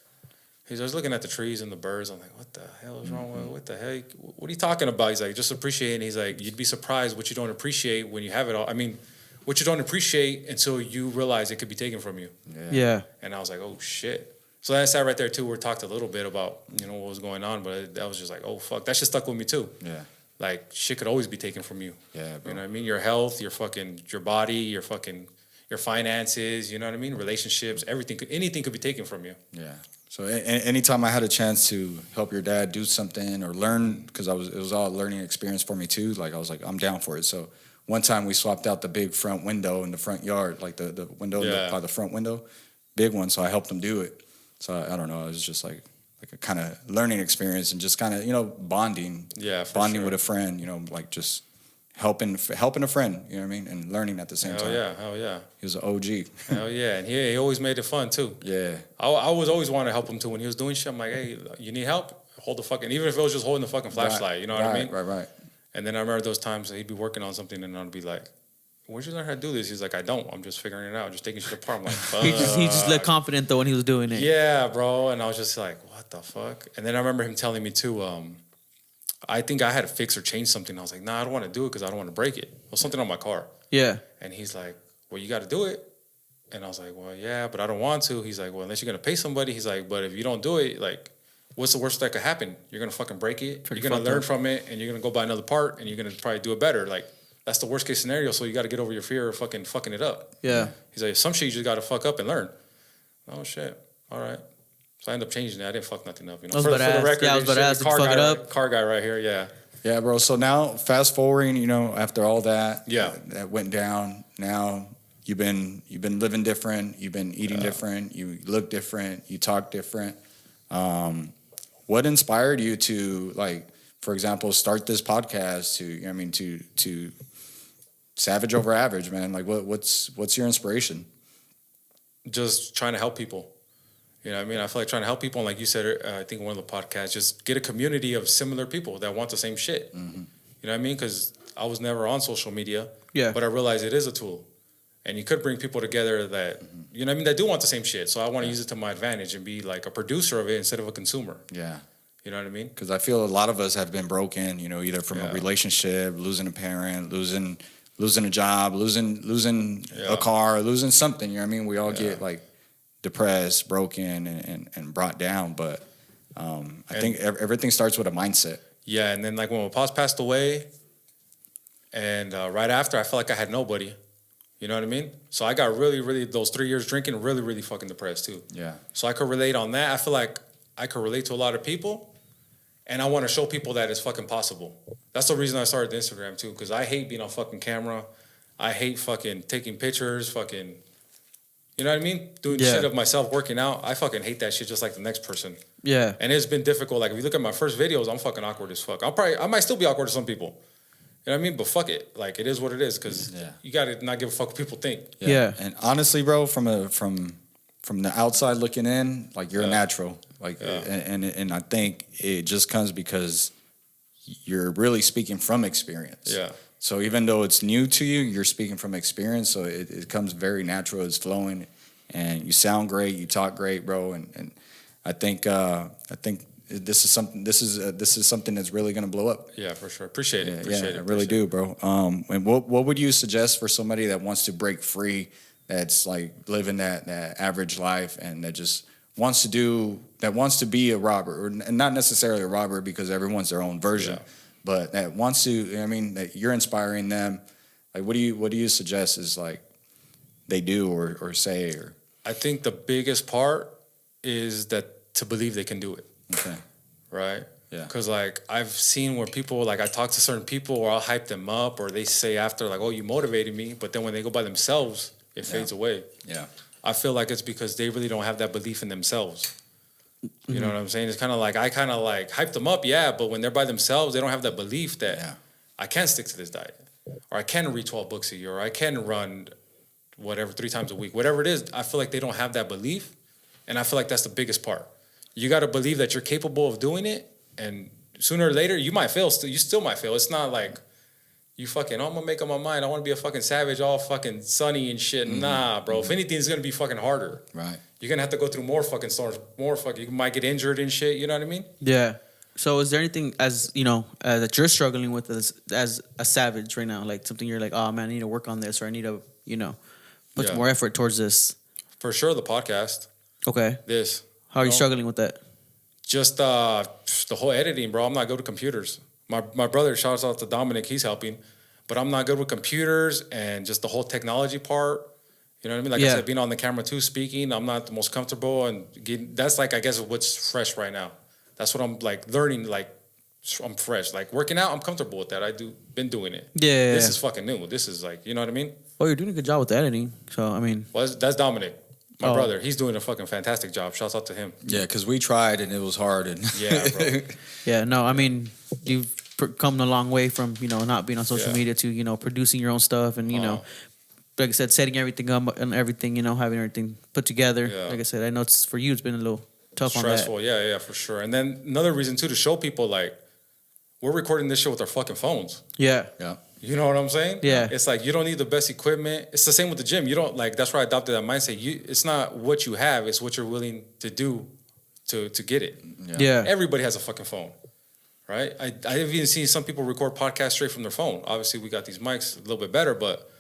Speaker 1: He's like, looking at the trees and the birds. I'm like, what the hell is wrong with what the heck? What are you talking about? He's like, just appreciating. He's like, you'd be surprised what you don't appreciate when you have it all. I mean, what you don't appreciate until you realize it could be taken from you.
Speaker 3: Yeah.
Speaker 1: And I was like, oh, shit. So I sat right there, too. We talked a little bit about, what was going on, but that was just like, oh, fuck. That shit stuck with me, too.
Speaker 2: Yeah.
Speaker 1: Like, shit could always be taken from you.
Speaker 2: Yeah, bro.
Speaker 1: You know what I mean? Your health, your body, your finances, you know what I mean? Relationships, anything could be taken from you.
Speaker 2: Yeah. So anytime I had a chance to help your dad do something or learn, because it was all a learning experience for me too. Like I was like, I'm down for it. So one time we swapped out the big front window in the front yard, like the window by the front window, big one. So I helped him do it. So I don't know. It was just like a kind of learning experience and just kind of bonding.
Speaker 1: Yeah, for
Speaker 2: bonding
Speaker 1: sure.
Speaker 2: with a friend. Like just helping a friend. You know what I mean, and learning at the same time.
Speaker 1: Hell yeah.
Speaker 2: He was an OG.
Speaker 1: Hell yeah. And he always made it fun too.
Speaker 2: Yeah.
Speaker 1: I was always wanting to help him too. When he was doing shit, I'm like, hey, you need help? Hold the fucking, even if it was just holding the fucking flashlight, you know what I mean?
Speaker 2: Right.
Speaker 1: And then I remember those times that he'd be working on something and I'd be like, where'd you learn how to do this? He's like, I don't. I'm just figuring it out. Just taking shit apart. I'm like, fuck.
Speaker 3: He just looked confident though when he was doing it.
Speaker 1: Yeah, bro. And I was just like, what the fuck? And then I remember him telling me too, I think I had to fix or change something. I was like, nah, I don't want to do it because I don't want to break it. It was something on my car.
Speaker 3: Yeah.
Speaker 1: And he's like, well, you got to do it. And I was like, well, yeah, but I don't want to. He's like, well, unless you're going to pay somebody. He's like, but if you don't do it, like, what's the worst that could happen? You're going to fucking break it.
Speaker 3: Pretty
Speaker 1: You're going
Speaker 3: fucked
Speaker 1: to learn
Speaker 3: up.
Speaker 1: from it and you're going to go buy another part and you're going to probably do it better. Like, that's the worst case scenario. So you got to get over your fear of fucking it up.
Speaker 3: Yeah.
Speaker 1: He's like, some shit you just got to fuck up and learn. Oh, shit. All right. So I ended up changing it. I didn't fuck nothing up. You know,
Speaker 3: I was about to ask. Yeah, I was about to ask, did you fuck it up?
Speaker 1: Car guy right here. Yeah.
Speaker 2: Yeah, bro. So now, fast forwarding, after all that,
Speaker 1: Yeah.
Speaker 2: that went down. Now you've been living different. You've been eating different. You look different. You talk different. What inspired you to, like, for example, start this podcast? To Savage Over Average, man. Like, what's your inspiration?
Speaker 1: Just trying to help people. You know what I mean? I feel like trying to help people. And like you said, I think in one of the podcasts, just get a community of similar people that want the same shit.
Speaker 2: Mm-hmm.
Speaker 1: You know what I mean? Because I was never on social media.
Speaker 3: Yeah.
Speaker 1: But I realized it is a tool. And you could bring people together that, you know what I mean, that do want the same shit. So I want to use it to my advantage and be like a producer of it instead of a consumer.
Speaker 2: Yeah.
Speaker 1: You know what I mean?
Speaker 2: Because I feel a lot of us have been broken, either from a relationship, losing a parent, losing a job, losing a car, losing something. You know what I mean? We all get like depressed, broken, and brought down. But I think everything starts with a mindset.
Speaker 1: Yeah, and then like when my pops passed away, and right after, I felt like I had nobody. You know what I mean? So I got really, really, those 3 years drinking, really, really fucking depressed too.
Speaker 2: Yeah.
Speaker 1: So I could relate on that. I feel like I could relate to a lot of people, and I want to show people that it's fucking possible. That's the reason I started the Instagram too, because I hate being on fucking camera. I hate fucking taking pictures, fucking, you know what I mean? Doing shit of myself working out. I fucking hate that shit just like the next person.
Speaker 3: Yeah.
Speaker 1: And it's been difficult. Like if you look at my first videos, I'm fucking awkward as fuck. I might still be awkward to some people. You know what I mean? But fuck it. Like it is what it is because you got to not give a fuck what people think.
Speaker 3: Yeah.
Speaker 2: And honestly, bro, from the outside looking in, like you're a natural. Like and I think it just comes because you're really speaking from experience.
Speaker 1: Yeah.
Speaker 2: So even though it's new to you, you're speaking from experience. So it comes very natural. It's flowing, and you sound great. You talk great, bro. And I think this is something. This is something that's really gonna blow up.
Speaker 1: Yeah, for sure. Appreciate it.
Speaker 2: I really do, bro. And what would you suggest for somebody that wants to break free, that's like living that average life, and that just wants to be a robber, or not necessarily a robber because everyone's their own version, but that wants to. I mean, that you're inspiring them. Like, what do you suggest is like they do or say or?
Speaker 1: I think the biggest part is that to believe they can do it.
Speaker 2: Okay.
Speaker 1: Right?
Speaker 2: Yeah.
Speaker 1: Because, like, I've seen where people, like, I talk to certain people or I'll hype them up or they say after, like, oh, you motivated me. But then when they go by themselves, it fades away.
Speaker 2: Yeah.
Speaker 1: I feel like it's because they really don't have that belief in themselves. You know what I'm saying? It's kind of like, I kind of, like, hype them up, but when they're by themselves, they don't have that belief that I can stick to this diet. Or I can read 12 books a year. Or I can run whatever 3 times a week. Whatever it is, I feel like they don't have that belief. And I feel like that's the biggest part. You got to believe that you're capable of doing it, and sooner or later you might fail. You still might fail. It's not like you fucking, I'm gonna make up my mind. I want to be a fucking savage, all fucking sunny and shit. Nah, bro. If anything, it's gonna be fucking harder.
Speaker 2: Right.
Speaker 1: You're gonna have to go through more fucking storms, more fucking. You might get injured and shit. You know what I mean?
Speaker 3: Yeah. So is there anything that you're struggling with as a savage right now? Like something you're like, oh man, I need to work on this, or I need to put some more effort towards this.
Speaker 1: For sure, the podcast.
Speaker 3: Okay.
Speaker 1: This.
Speaker 3: How are you struggling with that?
Speaker 1: Just the whole editing, bro. I'm not good with computers. My brother, shouts out to Dominic, he's helping. But I'm not good with computers, and just the whole technology part You know what I mean? Like I
Speaker 3: Yeah.
Speaker 1: said, being on the camera too, speaking, I'm not the most comfortable, and that's like, I guess, what's fresh right now. That's what I'm like learning. Like I'm fresh. Like working out, I'm comfortable with that. Been doing it.
Speaker 3: Yeah.
Speaker 1: This is fucking new. This is like, you know what I mean?
Speaker 3: Oh, you're doing a good job with the editing. So I mean,
Speaker 1: Well, that's Dominic, my
Speaker 3: Oh.
Speaker 1: brother. He's doing a fucking fantastic job. Shouts out to him.
Speaker 2: Yeah, because we tried and it was hard. And
Speaker 1: Yeah, bro.
Speaker 3: yeah, no, I mean, you've come a long way from not being on social
Speaker 1: Yeah.
Speaker 3: media to producing your own stuff and
Speaker 1: Oh.
Speaker 3: like I said, setting everything up and everything, having everything put together.
Speaker 1: Yeah.
Speaker 3: Like I said, I know it's for you. It's been a little tough on that.
Speaker 1: Stressful. Yeah, for sure. And then another reason too to show people like we're recording this shit with our fucking phones.
Speaker 3: Yeah,
Speaker 2: yeah.
Speaker 1: You know what I'm saying?
Speaker 3: Yeah.
Speaker 1: It's like you don't need the best equipment. It's the same with the gym. You don't like. That's why I adopted that mindset. It's not what you have. It's what you're willing to do to get it.
Speaker 3: yeah,
Speaker 1: Everybody has a fucking phone, right? I've even seen some people record podcasts straight from their phone. Obviously, we got these mics a little bit better, but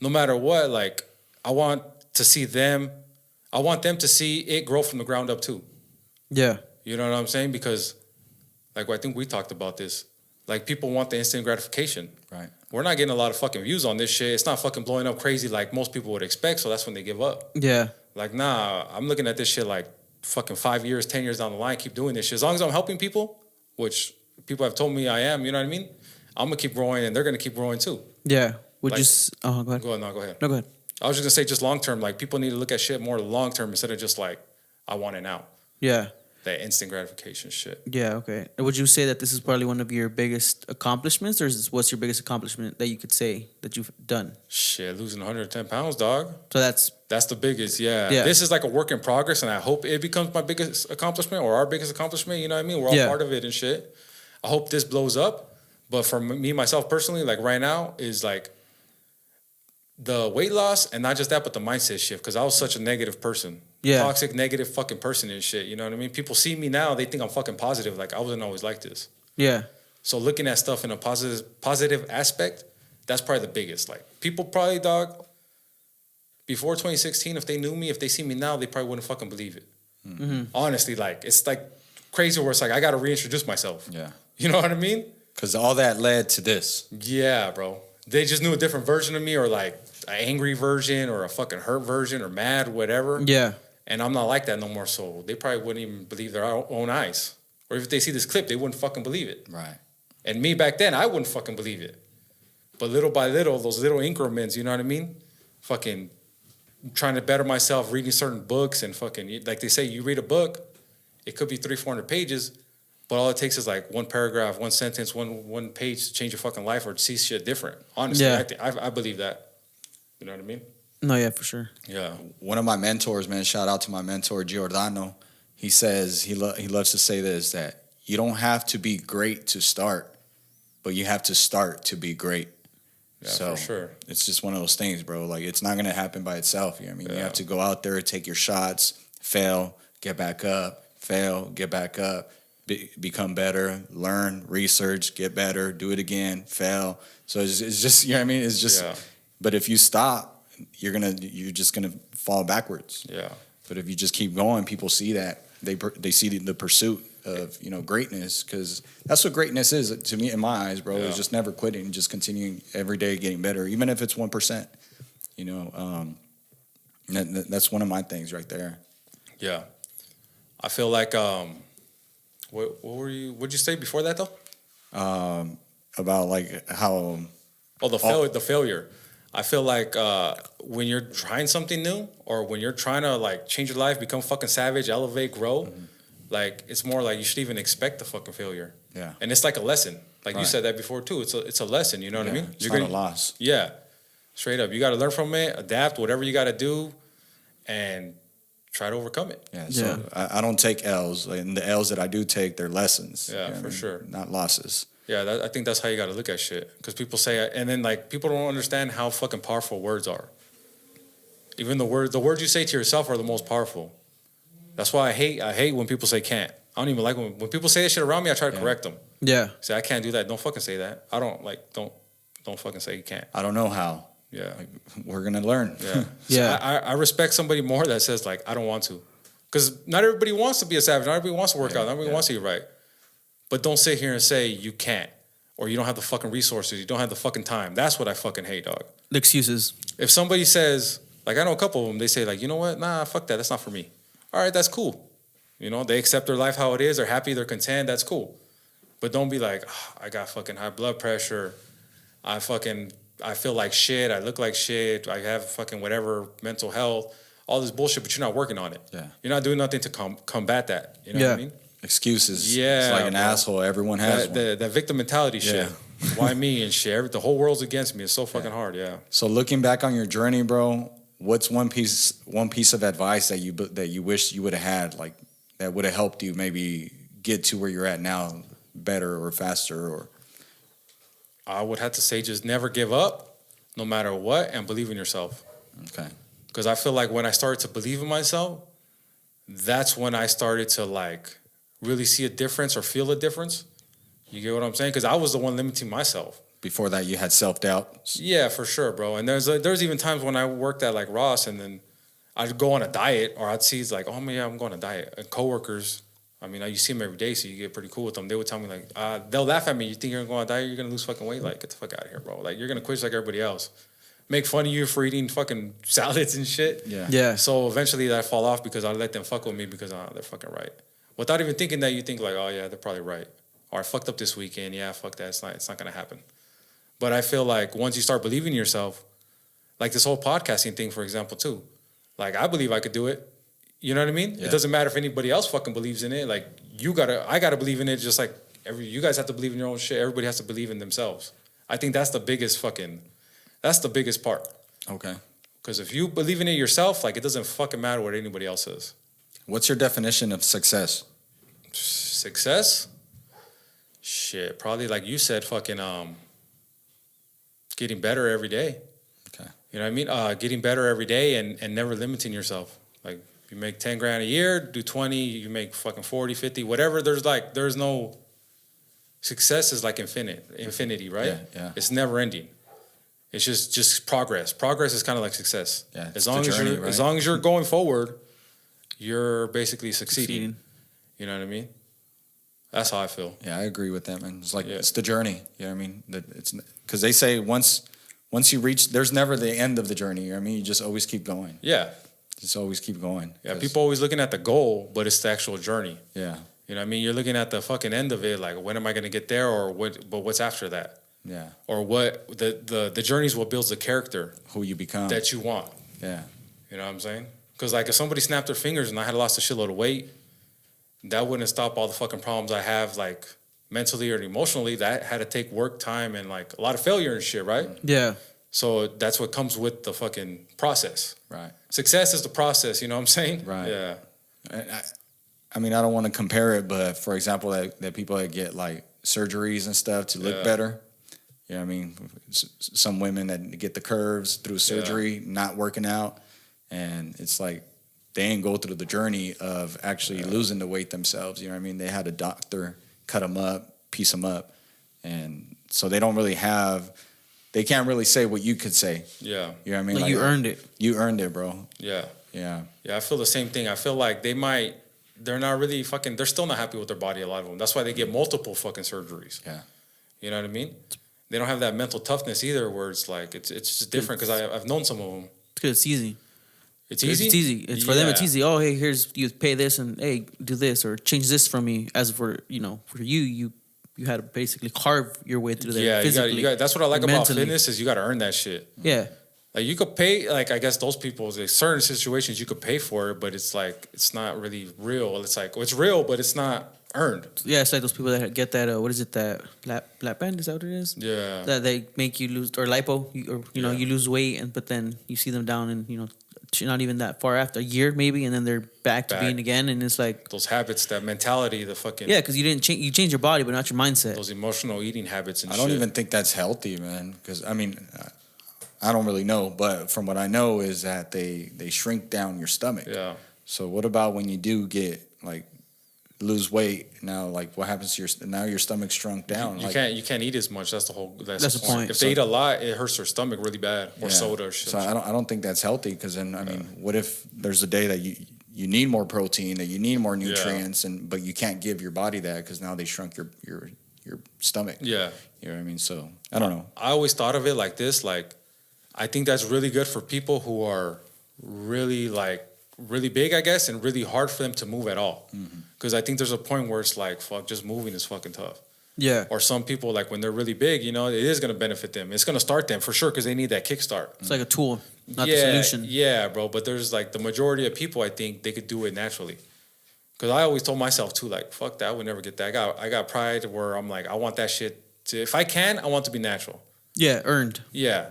Speaker 1: no matter what, like I want to see them. I want them to see it grow from the ground up too.
Speaker 3: yeah,
Speaker 1: You know what I'm saying? Because, like, I think we talked about this. Like, people want the instant gratification.
Speaker 2: Right.
Speaker 1: We're not getting a lot of fucking views on this shit. It's not fucking blowing up crazy like most people would expect. So that's when they give up.
Speaker 3: yeah,
Speaker 1: Like, nah, I'm looking at this shit like fucking 5 years, 10 years down the line. Keep doing this shit. As long as I'm helping people, which people have told me I am. You know what I mean? I'm gonna keep growing, and they're gonna keep growing too.
Speaker 3: yeah. Would
Speaker 1: Like-
Speaker 3: you? Oh, go ahead.
Speaker 1: Go ahead, no, go ahead.
Speaker 3: No, go ahead.
Speaker 1: I was just gonna say, just long term. Like, people need to look at shit more long term instead of just like, I want it now.
Speaker 3: Yeah,
Speaker 1: That instant gratification shit.
Speaker 3: yeah. Okay. Would you say that this is probably one of your biggest accomplishments, or what's your biggest accomplishment that you could say that you've done?
Speaker 1: Shit, losing 110 pounds, dog.
Speaker 3: So that's
Speaker 1: That's the biggest, yeah.
Speaker 3: Yeah.
Speaker 1: This is like a work in progress, and I hope it becomes my biggest accomplishment or our biggest accomplishment. You know what I mean? We're all
Speaker 3: Yeah.
Speaker 1: part of it and shit. I hope this blows up. But for me, myself personally, like right now, is like the weight loss, and not just that, but the mindset shift. Because I was such a negative person,
Speaker 3: Yeah.
Speaker 1: toxic, negative fucking person and shit. You know what I mean? People see me now, they think I'm fucking positive. Like I wasn't always like this.
Speaker 3: yeah,
Speaker 1: So looking at stuff in a positive aspect, that's probably the biggest. Like people probably, dog, before 2016, if they knew me, if they see me now, they probably wouldn't fucking believe it. Honestly, like it's like crazy where it's like I got to reintroduce myself.
Speaker 2: Yeah.
Speaker 1: You know what I mean?
Speaker 2: Because all that led to this.
Speaker 1: Yeah, bro. They just knew a different version of me, or like an angry version, or a fucking hurt version, or mad, whatever.
Speaker 3: yeah,
Speaker 1: And I'm not like that no more. So they probably wouldn't even believe their own eyes. Or if they see this clip, they wouldn't fucking believe it.
Speaker 2: Right.
Speaker 1: And me back then, I wouldn't fucking believe it. But little by little, those little increments, you know what I mean? Fucking trying to better myself, reading certain books, and fucking, like they say, you read a book, it could be 300-400 pages, but all it takes is like one paragraph, one sentence, one page to change your fucking life or to see shit different. Honestly,
Speaker 3: Yeah.
Speaker 1: I believe that. You know what I mean?
Speaker 3: no, yeah, for sure.
Speaker 1: Yeah.
Speaker 2: One of my mentors, man, shout out to my mentor, Giordano. He says, he loves to say this, that you don't have to be great to start, but you have to start to be great.
Speaker 1: Yeah,
Speaker 2: So
Speaker 1: for sure.
Speaker 2: it's just one of those things, bro. Like it's not gonna happen by itself. You know what I mean? You
Speaker 1: Yeah.
Speaker 2: have to go out there, take your shots, fail, get back up, fail, get back up, become better, learn, research, get better, do it again, fail. So it's just you know what I mean? It's just.
Speaker 1: Yeah.
Speaker 2: But if you stop, you're just gonna fall backwards.
Speaker 1: Yeah.
Speaker 2: But if you just keep going, people see that they see the pursuit of greatness, because that's what greatness is to me in my eyes, bro.
Speaker 1: Yeah.
Speaker 2: Is just never quitting, just continuing every day getting better, even if it's 1%. That's one of my things right there.
Speaker 1: Yeah. I feel like, what'd you say before that though?
Speaker 2: About like how
Speaker 1: Oh, the failure. I feel like when you're trying something new, or when you're trying to like change your life, become fucking savage, elevate, grow, like it's more like you should even expect the fucking failure.
Speaker 2: Yeah.
Speaker 1: And it's like a lesson. Like you
Speaker 2: Right.
Speaker 1: said that before too. It's a lesson. You know what I mean?
Speaker 2: it's not a loss.
Speaker 1: Yeah. Straight up. You got to learn from it, adapt, whatever you got to do, and try to overcome it.
Speaker 2: Yeah, so
Speaker 3: Yeah.
Speaker 2: I don't take L's, and the L's that I do take, they're lessons.
Speaker 1: Yeah,
Speaker 2: you know what
Speaker 1: for
Speaker 2: I mean?
Speaker 1: sure.
Speaker 2: Not losses.
Speaker 1: Yeah, I think that's how you got to look at shit. Because people say, and then like people don't understand how fucking powerful words are. Even the words you say to yourself are the most powerful. That's why I hate when people say can't. I don't even like when people say that shit around me. I try to correct them.
Speaker 3: Yeah,
Speaker 1: Say I can't do that. Don't fucking say that. I don't like. Don't fucking say you can't.
Speaker 2: I don't know how.
Speaker 1: Yeah,
Speaker 2: Like, we're gonna learn.
Speaker 1: yeah,
Speaker 3: Yeah.
Speaker 1: So I respect somebody more that says like I don't want to, because not everybody wants to be a savage. Not everybody wants to work out. Not everybody wants to eat right. But don't sit here and say you can't, or you don't have the fucking resources. You don't have the fucking time. That's what I fucking hate, dog.
Speaker 3: the excuses.
Speaker 1: If somebody says, Like I know a couple of them, they say like, you know what? Nah, fuck that. That's not for me. All right, that's cool. You know, they accept their life how it is. They're happy. They're content. That's cool. But don't be like, "Ah, I got fucking high blood pressure. I feel like shit. I look like shit. I have fucking whatever mental health, all this bullshit, but you're not working on it.
Speaker 2: Yeah.
Speaker 1: You're not doing nothing to combat that. You know what I mean?
Speaker 2: Excuses.
Speaker 1: Yeah,
Speaker 2: It's like an
Speaker 1: bro.
Speaker 2: asshole. Everyone has one.
Speaker 1: That victim mentality shit.
Speaker 2: Yeah.
Speaker 1: Why me and shit? The whole world's against me. It's so fucking hard. Yeah.
Speaker 2: So looking back on your journey, bro, what's one piece of advice that you wish you would have had, like that would have helped you maybe get to where you're at now better or faster or
Speaker 1: I would have to say just never give up, no matter what, and believe in yourself.
Speaker 2: okay.
Speaker 1: Because I feel like when I started to believe in myself, that's when I started to like really see a difference or feel a difference. You get what I'm saying? Because I was the one limiting myself.
Speaker 2: Before that you had self-doubt.
Speaker 1: Yeah, for sure, bro. And there's even times when I worked at like Ross, and then I'd go on a diet, or I'd see like, oh man, yeah, I'm going on a diet. And coworkers, I mean, you see them every day, so you get pretty cool with them. They would tell me like, they'll laugh at me. You think you're gonna go on a diet? You're gonna lose fucking weight? Like, get the fuck out of here, bro. Like, you're gonna quit just like everybody else. Make fun of you for eating fucking salads and shit.
Speaker 2: Yeah.
Speaker 3: Yeah.
Speaker 1: So eventually that fall off because I let them fuck with me because they're fucking right. Without even thinking that, you think like, oh yeah, they're probably right. Or I fucked up this weekend. Yeah, fuck that. It's not gonna happen. But I feel like once you start believing in yourself, like this whole podcasting thing, for example, too. Like I believe I could do it. You know what I mean?
Speaker 2: Yeah.
Speaker 1: It doesn't matter if anybody else fucking believes in it. Like I gotta believe in it. Just like you guys have to believe in your own shit. Everybody has to believe in themselves. I think that's the biggest part.
Speaker 2: Okay.
Speaker 1: Because if you believe in it yourself, like it doesn't fucking matter what anybody else says.
Speaker 2: What's your definition of success?
Speaker 1: Success? Shit, probably like you said, fucking getting better every day.
Speaker 2: Okay.
Speaker 1: You know what I mean? Getting better every day and never limiting yourself. Like you make 10 grand a year, do 20, you make fucking 40, 50, whatever. There's no success is like infinity, right?
Speaker 2: Yeah.
Speaker 1: It's never ending. It's just progress. Progress is kind of like success.
Speaker 2: Yeah,
Speaker 1: As long as you're going forward, you're basically succeeding. You know what I mean? That's how I feel.
Speaker 2: Yeah, I agree with that, man. It's like
Speaker 1: Yeah.
Speaker 2: it's the journey. You know what I mean? It's because they say once you reach, there's never the end of the journey. You know what I mean? You just always keep going.
Speaker 1: Yeah.
Speaker 2: Just always keep going.
Speaker 1: Yeah.
Speaker 2: 'Cause-
Speaker 1: People always looking at the goal, but it's the actual journey.
Speaker 2: Yeah.
Speaker 1: You know what I mean? You're looking at the fucking end of it, like when am I gonna get there, or what's after that?
Speaker 2: Yeah.
Speaker 1: Or what the journey is what builds the character
Speaker 2: Who you become.
Speaker 1: that you want.
Speaker 2: Yeah.
Speaker 1: You know what I'm saying? Because like if somebody snapped their fingers and I had lost a shitload of weight, that wouldn't stop all the fucking problems I have, like mentally or emotionally. That had to take work, time, and like a lot of failure and shit, right?
Speaker 3: Yeah.
Speaker 1: So that's what comes with the fucking process.
Speaker 2: Right.
Speaker 1: Success is the process, you know what I'm saying?
Speaker 2: Right.
Speaker 1: Yeah.
Speaker 2: I mean, I don't want to compare it, but for example, that people that get like surgeries and stuff to look
Speaker 1: Yeah.
Speaker 2: better. You know what I mean? Some women that get the curves through surgery, not working out. And it's like they didn't go through the journey of actually losing the weight themselves. You know what I mean? They had a doctor cut them up, piece them up. And so they don't really they can't really say what you could say.
Speaker 1: Yeah.
Speaker 2: You know what I mean?
Speaker 3: Like you earned it.
Speaker 2: You earned it, bro.
Speaker 1: Yeah.
Speaker 2: Yeah.
Speaker 1: Yeah, I feel the same thing. I feel like they're not really fucking, they're still not happy with their body, a lot of them. That's why they get multiple fucking surgeries.
Speaker 2: Yeah.
Speaker 1: You know what I mean? They don't have that mental toughness either, where it's like, it's just different because I've known some of them.
Speaker 3: Because it's easy.
Speaker 1: It's easy?
Speaker 3: It's easy. It's for them. It's
Speaker 1: Yeah.
Speaker 3: easy. Oh, hey, here's you pay this and hey, do this or change this for me. As for for you had to basically carve your way through there.
Speaker 1: Yeah,
Speaker 3: physically,
Speaker 1: you got. That's what I like about
Speaker 3: mentally.
Speaker 1: fitness is you got to earn that shit.
Speaker 3: Yeah,
Speaker 1: Like you could pay, like I guess those people, there's certain situations you could pay for it, but it's like it's not really real. It's like it's real, but it's not earned.
Speaker 3: yeah. It's like those people that get that. What is it? That lap band? Is that what it is?
Speaker 1: Yeah,
Speaker 3: That they make you lose or lipo,
Speaker 1: Yeah.
Speaker 3: you lose weight, and but then you see them down and not even that far after a year maybe, and then they're back to
Speaker 1: Back.
Speaker 3: being again, and it's like
Speaker 1: those habits, that mentality, the fucking
Speaker 3: yeah, because you didn't change. You changed your body, but not your mindset.
Speaker 1: those emotional eating habits and
Speaker 2: I
Speaker 1: shit.
Speaker 2: don't even think that's healthy, man. Because I mean, I don't really know, but from what I know is that they shrink down your stomach.
Speaker 1: Yeah,
Speaker 2: So what about when you do get like lose weight? Now, like what happens to your stomach's shrunk down?
Speaker 1: you
Speaker 2: like,
Speaker 1: can't eat as much. That's the whole. That's
Speaker 3: the point.
Speaker 1: If they eat a lot, it hurts their stomach really bad, or
Speaker 2: yeah.
Speaker 1: soda or shit.
Speaker 2: So I don't think that's healthy. Because then I mean, what if there's a day that you need more protein, that you need more nutrients, but you can't give your body that because now they shrunk your stomach.
Speaker 1: Yeah,
Speaker 2: You know what I mean? So I don't know.
Speaker 1: I always thought of it like this. Like, I think that's really good for people who are really really big, I guess, and really hard for them to move at all. Because I think there's a point where it's like, fuck, just moving is fucking tough.
Speaker 3: Yeah.
Speaker 1: Or some people, like when they're really big, you know, it is going to benefit them. It's going to start them for sure because they need that kickstart.
Speaker 3: It's like a tool, not
Speaker 1: yeah,
Speaker 3: the solution.
Speaker 1: Yeah, bro. But there's like the majority of people, I think they could do it naturally. Because I always told myself too, like, fuck that, I would never get that. I got pride where I'm like, I want that shit to, if I can, I want it to be natural.
Speaker 3: Yeah, earned.
Speaker 1: Yeah.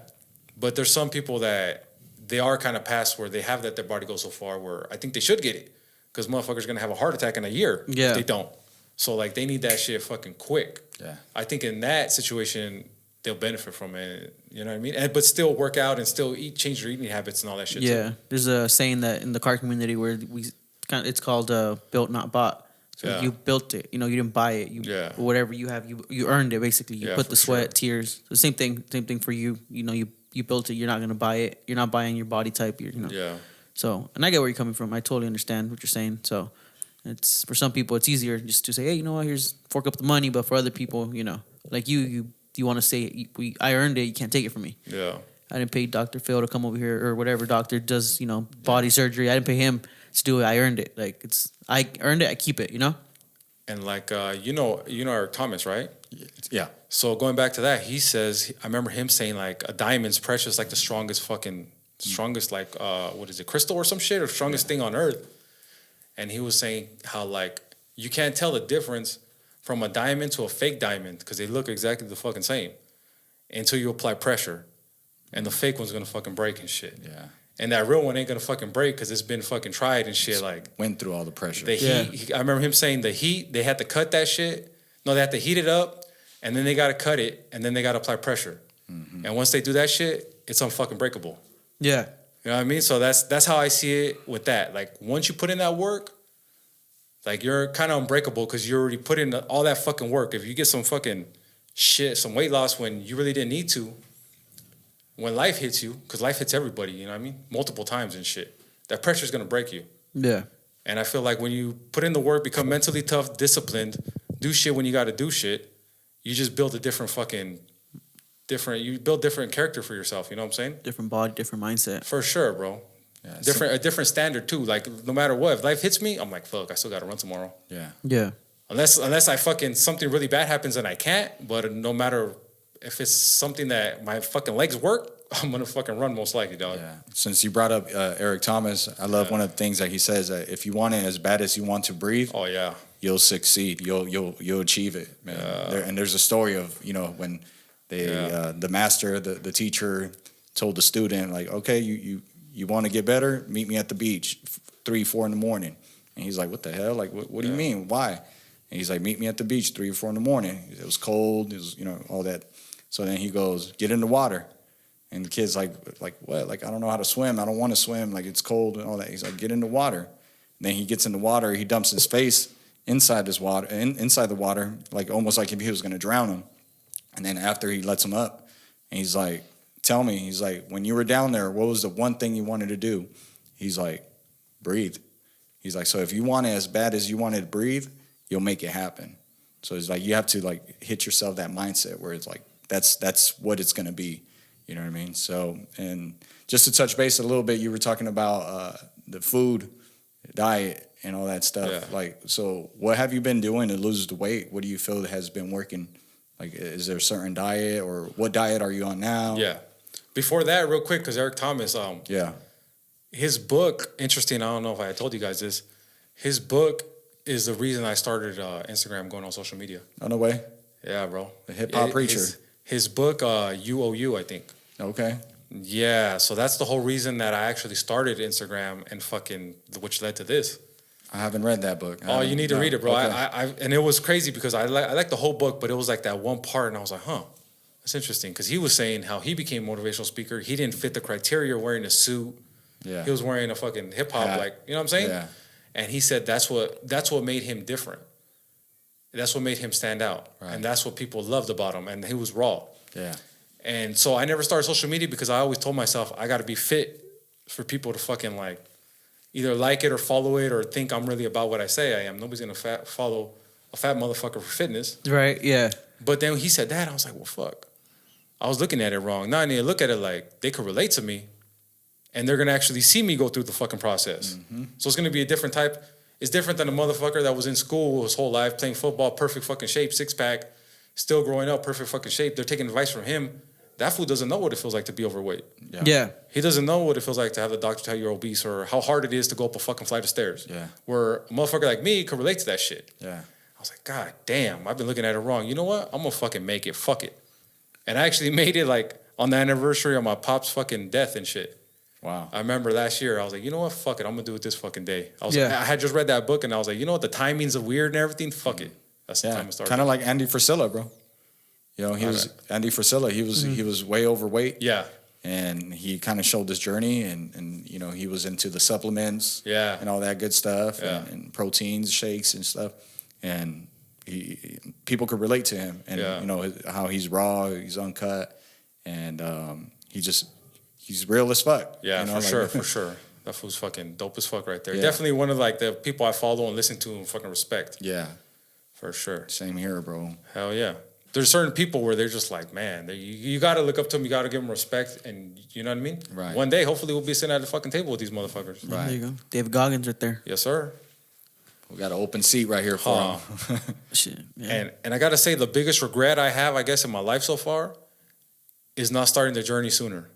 Speaker 1: But there's some people that they are kind of past where they have that their body goes so far where I think they should get it. Because motherfuckers going to have a heart attack in a year
Speaker 3: Yeah.
Speaker 1: if they don't. So, like, they need that shit fucking quick.
Speaker 2: Yeah.
Speaker 1: I think in that situation, they'll benefit from it. You know what I mean? But still work out and still eat, change your eating habits and all that shit.
Speaker 3: Yeah.
Speaker 1: Too.
Speaker 3: There's a saying that in the car community where it's called built, not bought. So
Speaker 1: Yeah.
Speaker 3: you built it. You know, you didn't buy it.
Speaker 1: Yeah.
Speaker 3: Whatever you have, you earned it. Basically, you
Speaker 1: Yeah,
Speaker 3: put
Speaker 1: for
Speaker 3: the sweat,
Speaker 1: sure.
Speaker 3: tears. The same thing for you. You know, you built it. You're not gonna buy it. You're not buying your body type. You know.
Speaker 1: Yeah.
Speaker 3: So, and I get where you're coming from. I totally understand what you're saying. So, it's for some people it's easier just to say, hey, you know what? Here's fork up the money. But for other people, you know, like you want to say, I earned it. You can't take it from me.
Speaker 1: Yeah.
Speaker 3: I didn't pay Dr. Phil to come over here or whatever doctor does, you know, body surgery. I didn't pay him to do it. I earned it. Like I earned it. I keep it. You know.
Speaker 1: And like, you know Eric Thomas, right?
Speaker 2: Yeah.
Speaker 1: So going back to that, he says, I remember him saying like a diamond's precious, like the strongest like, what is it, crystal or some shit, or strongest thing on earth. And he was saying how like, you can't tell the difference from a diamond to a fake diamond because they look exactly the fucking same until you apply pressure. And the fake one's gonna fucking break and shit.
Speaker 2: Yeah.
Speaker 1: And that real one ain't gonna fucking break because it's been fucking tried and shit. Like,
Speaker 2: Went through all the pressure.
Speaker 1: the heat, I remember him saying the heat, they had to cut that shit. No, they had to heat it up, and then they got to cut it, and then they got to apply pressure. And once they do that shit, it's unfucking breakable.
Speaker 3: Yeah.
Speaker 1: You know what I mean? So that's how I see it with that. Like, once you put in that work, like, you're kind of unbreakable because you already put in all that fucking work. If you get some fucking shit, some weight loss when you really didn't need to, when life hits you, because life hits everybody, you know what I mean? Multiple times and shit. That pressure's going to break you.
Speaker 3: Yeah.
Speaker 1: And I feel like when you put in the work, become mentally tough, disciplined, do shit when you got to do shit, you just build a different character for yourself. You know what I'm saying?
Speaker 3: Different body, different mindset.
Speaker 1: For sure, bro.
Speaker 2: Yeah,
Speaker 1: A different standard too. Like no matter what, if life hits me, I'm like, fuck, I still got to run tomorrow.
Speaker 2: Yeah.
Speaker 3: Yeah.
Speaker 1: Unless I fucking something really bad happens and I can't. But no matter if it's something that my fucking legs work, I'm gonna fucking run most likely, dog.
Speaker 2: Yeah. Since you brought up Eric Thomas, I love one of the things that he says that if you want it as bad as you want to breathe,
Speaker 1: Oh yeah.
Speaker 2: you'll succeed. You'll achieve it, man. And there's a story of when they the master, the teacher told the student like, okay, you want to get better? Meet me at the beach, 3-4 in the morning. And he's like, what the hell? Like, what do you mean? Why? And he's like, meet me at the beach 3 or 4 in the morning. It was cold. It was all that. So then he goes, get in the water. And the kid's like what? Like, I don't know how to swim. I don't want to swim. Like, it's cold and all that. He's like, get in the water. And then he gets in the water. He dumps his face inside the water, like almost like if he was going to drown him. And then after he lets him up, and he's like, tell me. He's like, when you were down there, what was the one thing you wanted to do? He's like, breathe. He's like, so if you want it as bad as you wanted to breathe, you'll make it happen. So it's like you have to like hit yourself that mindset where it's like that's what it's going to be. You know what I mean? So, and just to touch base a little bit, you were talking about the food, diet, and all that stuff.
Speaker 1: Yeah.
Speaker 2: Like, so what have you been doing to lose the weight? What do you feel has been working? Like, is there a certain diet, or what diet are you on now?
Speaker 1: Yeah. Before that, real quick, because Eric Thomas,
Speaker 2: Yeah.
Speaker 1: his book, interesting, I don't know if I told you guys this, his book is the reason I started Instagram, going on social media.
Speaker 2: On the way?
Speaker 1: Yeah, bro.
Speaker 2: The hip-hop preacher.
Speaker 1: His book, UOU, I think.
Speaker 2: Okay.
Speaker 1: Yeah, so that's the whole reason that I actually started Instagram and which led to this.
Speaker 2: I haven't read that book.
Speaker 1: Oh, you need to read it, bro.
Speaker 2: Okay.
Speaker 1: I and it was crazy because I like the whole book, but it was like that one part, and I was like, huh, that's interesting. Because he was saying how he became a motivational speaker. He didn't fit the criteria wearing a suit.
Speaker 2: Yeah.
Speaker 1: He was wearing a fucking hip hop,
Speaker 2: Hat.
Speaker 1: like, you know what I'm saying?
Speaker 2: Yeah.
Speaker 1: And he said that's what made him different. That's what made him stand out.
Speaker 2: Right.
Speaker 1: And that's what people loved about him. And he was raw.
Speaker 2: Yeah.
Speaker 1: And so I never started social media because I always told myself I got to be fit for people to fucking like either like it or follow it or think I'm really about what I say I am. Nobody's going to follow a fat motherfucker for fitness.
Speaker 3: Right. Yeah.
Speaker 1: But then he said that, I was like, well, fuck. I was looking at it wrong. Now I need to look at it like they could relate to me. and they're gonna actually see me go through the fucking process. So it's gonna be a different type. It's different than a motherfucker that was in school his whole life playing football, perfect fucking shape, 6-pack, still growing up, perfect fucking shape. They're taking advice from him. That fool doesn't know what it feels like to be overweight.
Speaker 3: Yeah.
Speaker 1: He doesn't know what it feels like to have the doctor tell you're obese or how hard it is to go up a fucking flight of stairs.
Speaker 2: Yeah.
Speaker 1: Where a motherfucker like me could relate to that shit.
Speaker 2: Yeah.
Speaker 1: I was like, God damn, I've been looking at it wrong. You know what? I'm gonna fucking make it. Fuck it. And I actually made it like on the anniversary of my pop's fucking death and shit.
Speaker 2: Wow.
Speaker 1: I remember last year, I was like, you know what? Fuck it. I'm gonna do it this fucking day. I
Speaker 3: Yeah.
Speaker 1: had just read that book and I was like, you know what? The timings are weird and everything. Fuck it. That's the time to start.
Speaker 2: Kind of like Andy Frisella, bro. You know, he was Andy Frisella. He was way overweight.
Speaker 1: Yeah.
Speaker 2: And he kind of showed his journey, and you know, he was into the supplements,
Speaker 1: Yeah.
Speaker 2: and all that good stuff,
Speaker 1: Yeah.
Speaker 2: and proteins, shakes, and stuff. And people could relate to him, and
Speaker 1: Yeah.
Speaker 2: you know how he's raw, he's uncut, and he's real as fuck.
Speaker 1: Yeah,
Speaker 2: you know,
Speaker 1: for
Speaker 2: like-
Speaker 1: sure, for sure. That fool's fucking dope as fuck right there.
Speaker 2: Yeah.
Speaker 1: Definitely one of like the people I follow and listen to and fucking respect.
Speaker 2: Yeah,
Speaker 1: For sure.
Speaker 2: same here, bro.
Speaker 1: Hell yeah. There's certain people where they're just like, man, you got to look up to them. You got to give them respect. And you know what I mean?
Speaker 2: Right.
Speaker 1: One day, hopefully, we'll be sitting at the fucking table with these motherfuckers.
Speaker 2: Right.
Speaker 3: There you go. David Goggins right there.
Speaker 1: Yes, sir.
Speaker 2: We got an open seat right here for
Speaker 1: Huh.
Speaker 2: him.
Speaker 3: Shit. Yeah.
Speaker 1: And I got to say, the biggest regret I have, I guess, in my life so far is not starting the journey sooner.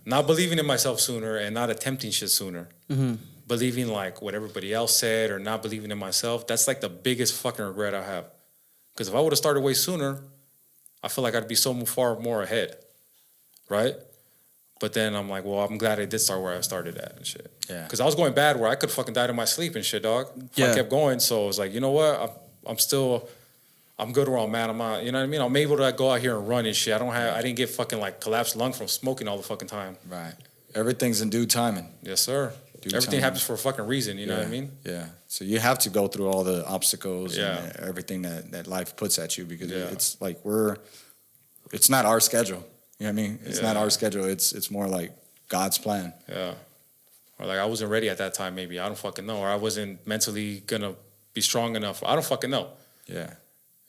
Speaker 1: Not believing in myself sooner and not attempting shit sooner. Believing like what everybody else said or not believing in myself. That's like the biggest fucking regret I have. Because if I would have started way sooner, I feel like I'd be so far more ahead. Right? But then I'm like, well, I'm glad I did start where I started at and shit.
Speaker 2: Yeah.
Speaker 1: Because I was going bad where I could fucking die in my sleep and shit, dog. If I
Speaker 3: Yeah.
Speaker 1: kept going. So I was like, you know what? I'm good where I'm at. I'm not, you know what I mean? I'm able to go out here and run and shit. I didn't get fucking like collapsed lung from smoking all the fucking time.
Speaker 2: Right. Everything's in due timing.
Speaker 1: Yes, sir.
Speaker 2: Due
Speaker 1: Everything
Speaker 2: time.
Speaker 1: happens for a fucking reason. You know what I mean?
Speaker 2: Yeah. So you have to go through all the obstacles
Speaker 1: Yeah.
Speaker 2: and everything that life puts at you, because
Speaker 1: Yeah.
Speaker 2: it's like it's not our schedule. You know what I mean? It's not
Speaker 1: Yeah.
Speaker 2: our schedule. It's more like God's plan.
Speaker 1: Yeah. Or like I wasn't ready at that time. Maybe I don't fucking know. Or I wasn't mentally gonna be strong enough. I don't fucking know.
Speaker 2: Yeah.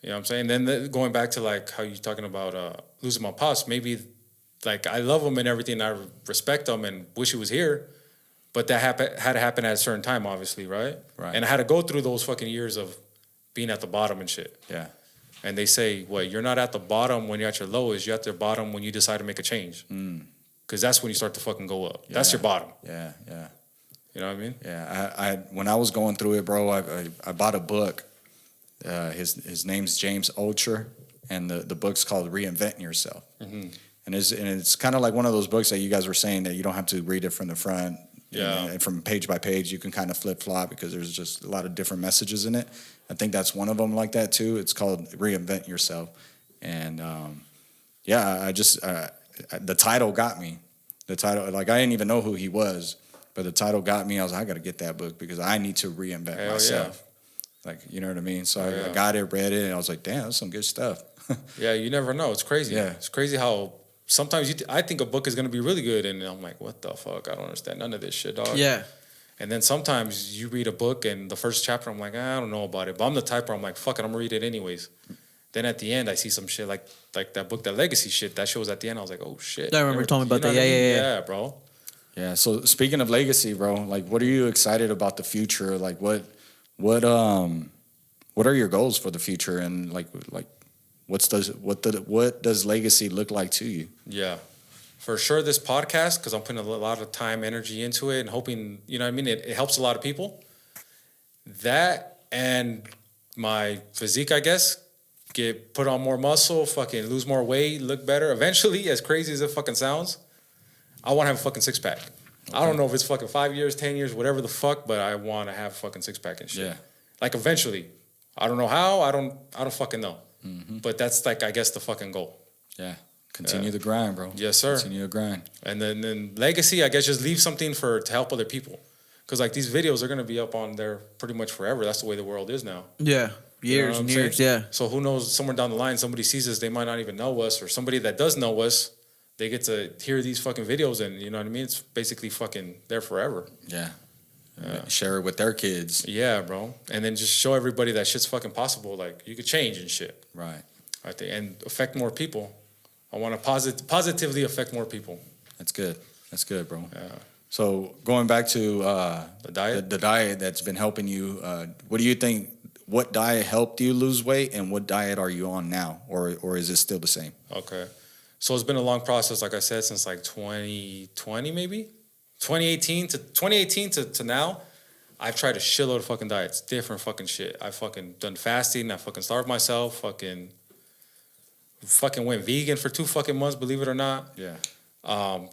Speaker 1: You know what I'm saying? Then going back to like how you're talking about losing my pops, maybe like I love him and everything. I respect him and wish he was here, but that had to happen at a certain time, obviously, right?
Speaker 2: Right.
Speaker 1: And I had to go through those fucking years of being at the bottom and shit.
Speaker 2: Yeah.
Speaker 1: And they say, what, you're not at the bottom when you're at your lowest. You're at the bottom when you decide to make a change. Because that's when you start to fucking go up. That's
Speaker 2: Yeah.
Speaker 1: your bottom.
Speaker 2: Yeah. Yeah.
Speaker 1: You know what I mean?
Speaker 2: Yeah. I when I was going through it, bro, I bought a book. His name's James Altucher, and the book's called Reinventing Yourself. And it's kind of like one of those books that you guys were saying that you don't have to read it from the front.
Speaker 1: Yeah.
Speaker 2: And from page by page, you can kind of flip flop because there's just a lot of different messages in it. I think that's one of them like that too. It's called Reinvent Yourself. And I just the title got me. The title, like I didn't even know who he was, but the title got me. I was like, I got to get that book because I need to reinvent
Speaker 1: Hell
Speaker 2: myself. Like, you know what I mean? So
Speaker 1: Yeah.
Speaker 2: I got it, read it, and I was like, damn, that's some good stuff.
Speaker 1: Yeah, you never know. It's crazy.
Speaker 2: Yeah.
Speaker 1: It's crazy how sometimes I think a book is going to be really good. And I'm like, what the fuck? I don't understand none of this shit, dog.
Speaker 3: Yeah.
Speaker 1: And then sometimes you read a book and the first chapter, I'm like, I don't know about it. But I'm the type where I'm like, fuck it, I'm going to read it anyways. Then at the end, I see some shit like that book, that Legacy shit. That shit was at the end. I was like, oh shit.
Speaker 3: I remember you told me about
Speaker 1: know
Speaker 3: that.
Speaker 1: what I mean?
Speaker 3: Yeah.
Speaker 1: Yeah, bro.
Speaker 2: Yeah. So speaking of legacy, bro, like, what are you excited about the future? Like, what are your goals for the future? And like, what does legacy look like to you?
Speaker 1: Yeah. For sure, this podcast, because I'm putting a lot of time, energy into it and hoping, you know what I mean? It helps a lot of people. That and my physique, I guess, put on more muscle, fucking lose more weight, look better. Eventually, as crazy as it fucking sounds, I want to have a fucking six pack. I don't know if it's fucking 5 years, 10 years, whatever the fuck, but I want to have a fucking six pack and shit.
Speaker 2: Yeah.
Speaker 1: Like eventually. I don't know how. I don't fucking know. But that's like, I guess, the fucking goal.
Speaker 2: Yeah. Continue the grind, bro.
Speaker 1: Yes, sir.
Speaker 2: Continue the grind.
Speaker 1: And then legacy, I guess, just leave something to help other people. Because like these videos are gonna be up on there pretty much forever. That's the way the world is now.
Speaker 3: Yeah.
Speaker 1: You know
Speaker 3: Years
Speaker 1: what
Speaker 3: and
Speaker 1: I'm
Speaker 3: years.
Speaker 1: saying?
Speaker 3: Yeah.
Speaker 1: So who knows? Somewhere down the line, somebody sees us, they might not even know us, or somebody that does know us, they get to hear these fucking videos, and you know what I mean. It's basically fucking there forever.
Speaker 2: Yeah. Share it with their kids.
Speaker 1: Yeah, bro. And then just show everybody that shit's fucking possible. Like you could change and shit.
Speaker 2: Right.
Speaker 1: I think, and affect more people. I want to positively affect more people.
Speaker 2: That's good. That's good, bro.
Speaker 1: Yeah.
Speaker 2: So going back to
Speaker 1: The diet?
Speaker 2: the diet that's been helping you. What do you think? What diet helped you lose weight, and what diet are you on now, or is it still the same?
Speaker 1: Okay. So it's been a long process, like I said, since like 2020 maybe? 2018 to now. I've tried a shitload of fucking diets, different fucking shit. I fucking done fasting, I fucking starved myself, fucking went vegan for 2 fucking months, believe it or not.
Speaker 2: Yeah.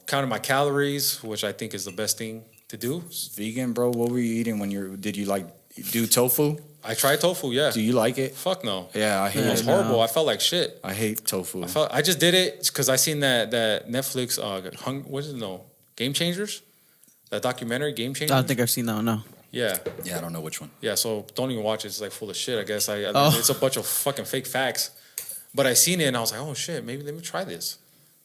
Speaker 1: Counted my calories, which I think is the best thing to do.
Speaker 2: Vegan, bro. What were you eating when did you like do tofu?
Speaker 1: I tried tofu, yeah.
Speaker 2: Do you like it?
Speaker 1: Fuck no.
Speaker 2: Yeah, I hate
Speaker 1: It was
Speaker 2: it.
Speaker 1: horrible. I felt like shit.
Speaker 2: I hate tofu.
Speaker 1: I just did it because I seen that Netflix what is it? No, Game Changers, that documentary Game
Speaker 3: I
Speaker 1: Changers.
Speaker 3: don't think I've seen that one. No.
Speaker 1: Yeah,
Speaker 2: Yeah, I don't know which one.
Speaker 1: yeah. So don't even watch it. It's like full of shit. I guess
Speaker 3: Oh.
Speaker 1: it's a bunch of fucking fake facts. But I seen it and I was like, oh shit, maybe let me try this.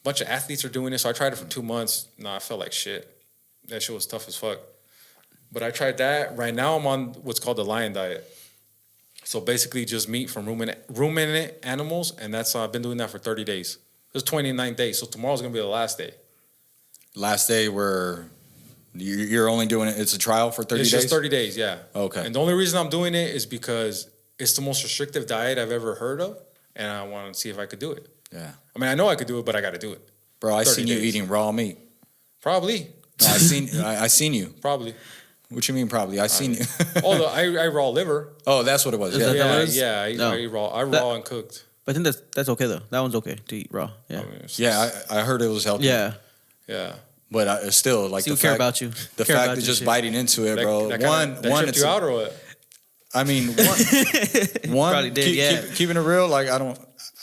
Speaker 1: Bunch of athletes are doing it, so I tried it for 2 months. No, I felt like shit. That shit was tough as fuck. But I tried that. Right now I'm on what's called the Lion Diet. So basically just meat from ruminant animals, and that's I've been doing that for 30 days. It's 29 days, so tomorrow's gonna be the last day.
Speaker 2: Last day where you're only doing it. It's a trial for 30
Speaker 1: It's
Speaker 2: days.
Speaker 1: just 30 days, yeah.
Speaker 2: Okay.
Speaker 1: And the only reason I'm doing it is because it's the most restrictive diet I've ever heard of, and I want to see if I could do it.
Speaker 2: Yeah,
Speaker 1: I mean, I know I could do it, but I got to do it.
Speaker 2: bro. I
Speaker 1: 30
Speaker 2: seen you
Speaker 1: days.
Speaker 2: eating raw meat.
Speaker 1: Probably,
Speaker 2: No, I seen you.
Speaker 1: probably.
Speaker 2: What you mean? Probably. I seen you.
Speaker 1: Although I raw liver.
Speaker 2: Oh, that's what it was.
Speaker 3: Is
Speaker 2: Yeah.
Speaker 3: that-
Speaker 1: Yeah,
Speaker 3: was?
Speaker 1: yeah.
Speaker 3: No.
Speaker 1: I raw. I
Speaker 3: That-
Speaker 1: raw and cooked.
Speaker 3: But I think that's okay though. That one's okay to eat raw. Yeah.
Speaker 1: I mean, it's-
Speaker 2: Yeah, I heard it was healthy.
Speaker 3: Yeah.
Speaker 1: yeah.
Speaker 2: But still, like
Speaker 3: See, we
Speaker 2: the
Speaker 3: care
Speaker 2: fact,
Speaker 3: about you.
Speaker 2: the
Speaker 3: Care
Speaker 2: fact
Speaker 3: about
Speaker 2: of
Speaker 3: you,
Speaker 2: just
Speaker 3: shit.
Speaker 2: biting into it, bro.
Speaker 1: That
Speaker 2: one,
Speaker 1: tripped
Speaker 2: it's
Speaker 1: you out or what?
Speaker 2: I mean, one
Speaker 3: Probably did, yeah.
Speaker 2: keeping it real. Like